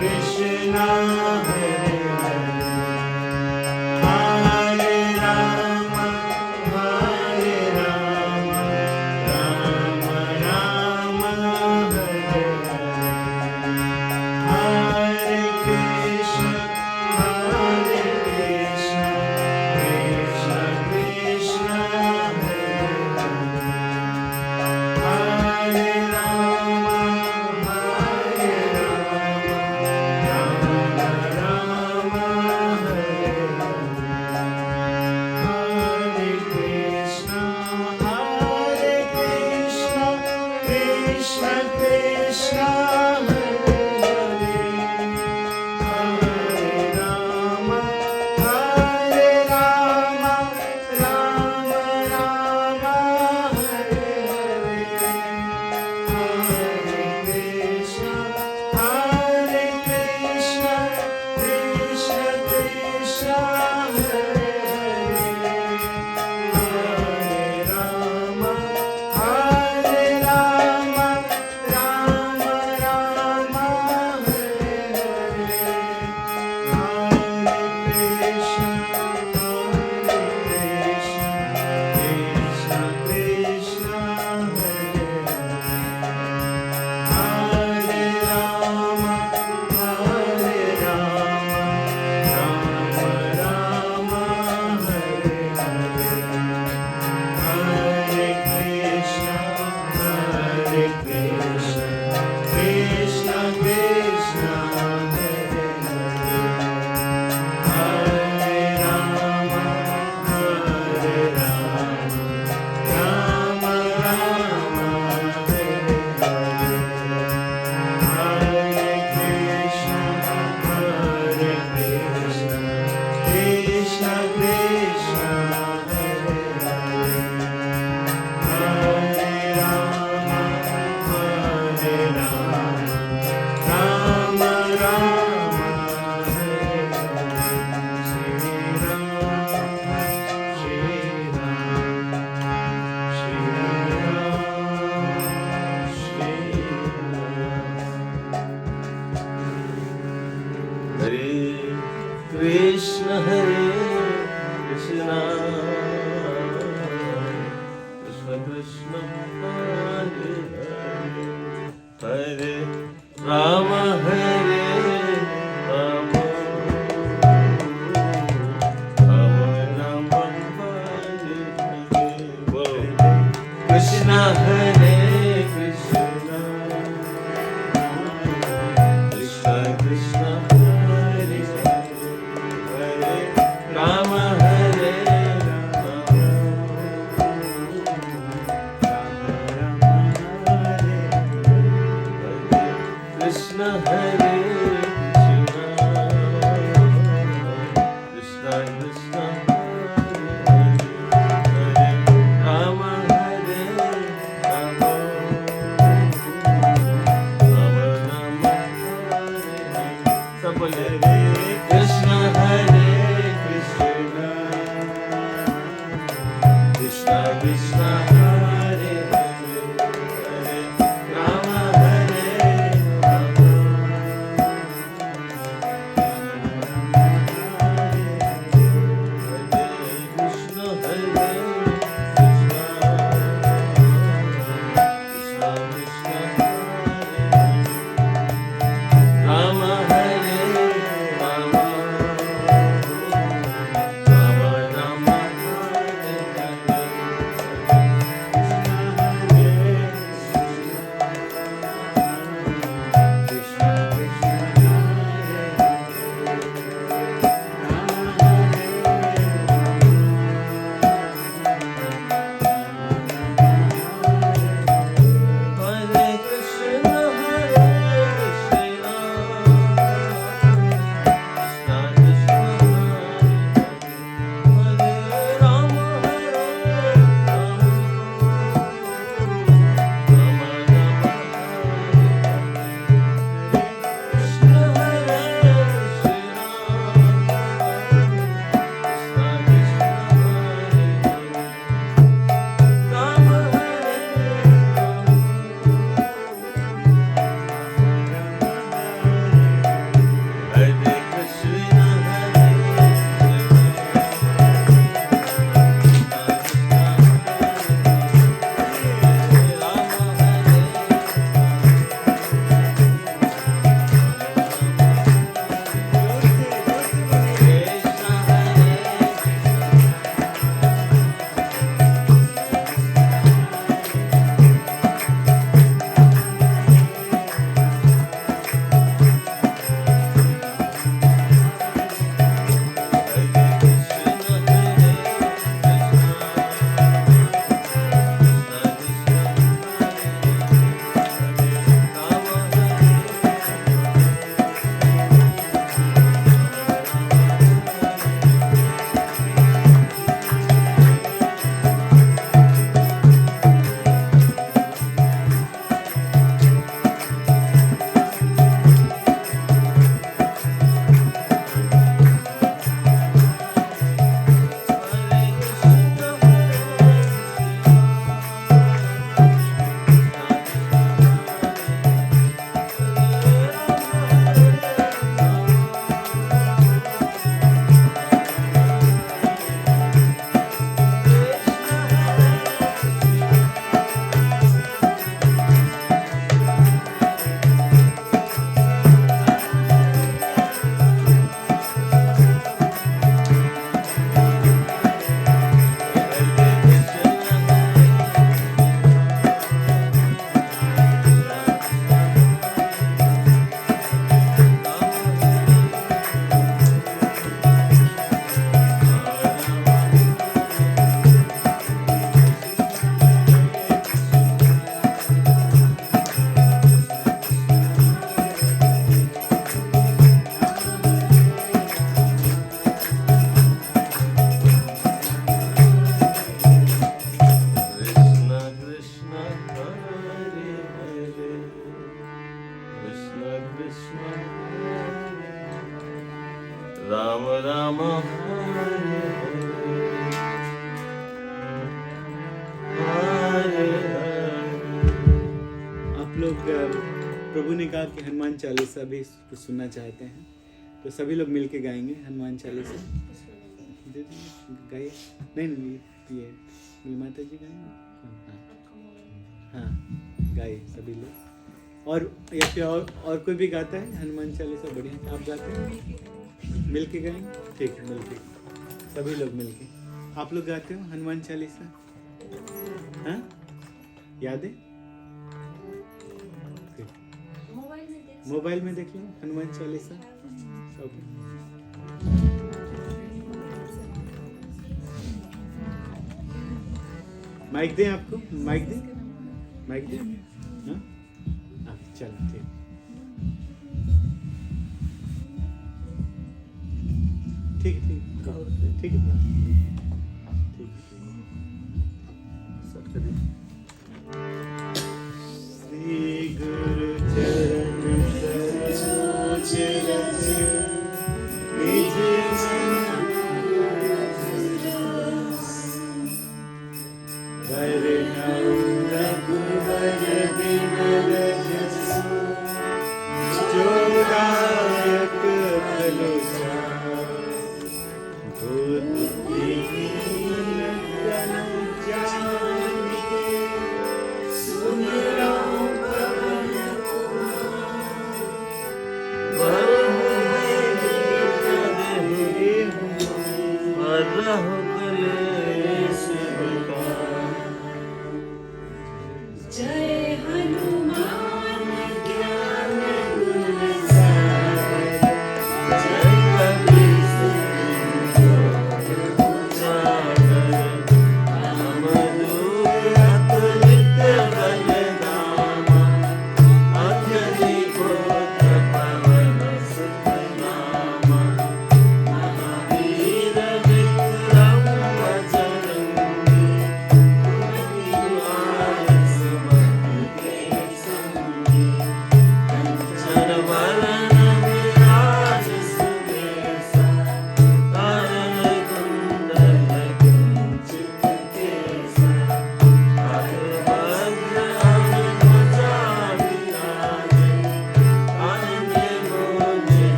कृष्ण हरे हरे, हरे राम राम राम हरे हरे, हरे कृष्ण कृष्ण कृष्ण हरे हरे, हरे राम राम हरे हरे, हरे कृष्ण कृष्ण कृष्ण हरे हरे, हरे राम राम राम हरे हरे, हरे कृष्ण कृष्ण कृष्ण हरे हरे, हरे Ram Ram Ram Hare Rama Hare Rama Rama Rama Hare Hare Krishna Hare Krishna Krishna Krishna Hare Hare Rama Hare Rama Krishna Hare Krishna Krishna Krishna Hare Hare Rama Hare Rama Rama Rama Hare Hare सब बोले Krishna Hare Krishna Krishna Krishna Hare Hare Hare Rama Hare Rama Krishna Hare Krishna Krishna Krishna Rama Hare Rama Rama Rama Hare Hare Krishna Krishna Hare Krishna Hare Krishna Krishna Krishna Hare Rama Hare Rama Rama Rama Krishna Hare Krishna Krishna Krishna Rama Hare Hare Krishna Hare Ram Ram Hare Hare आप लोग प्रभु ने कहा कि हनुमान चालीसा भी कुछ सुनना चाहते हैं, तो सभी लोग मिलके गाएंगे हनुमान चालीसा। गाइए। नहीं ये माता जी गाएंगे। हाँ गाइए सभी लोग। और या फिर और कोई भी गाता है हनुमान चालीसा? बढ़िया, आप गाते हैं? मिल के गाएंगे? ठीक है, मिल के, सभी लोग मिल के। आप लोग गाते हो हनुमान चालीसा? हाँ, याद है? मोबाइल में देख लो हनुमान चालीसा। ओके, माइक दें आपको? माइक दें? माइक दें? हाँ, चलो ठीक। ठीक है, ठीक है, ठीक है।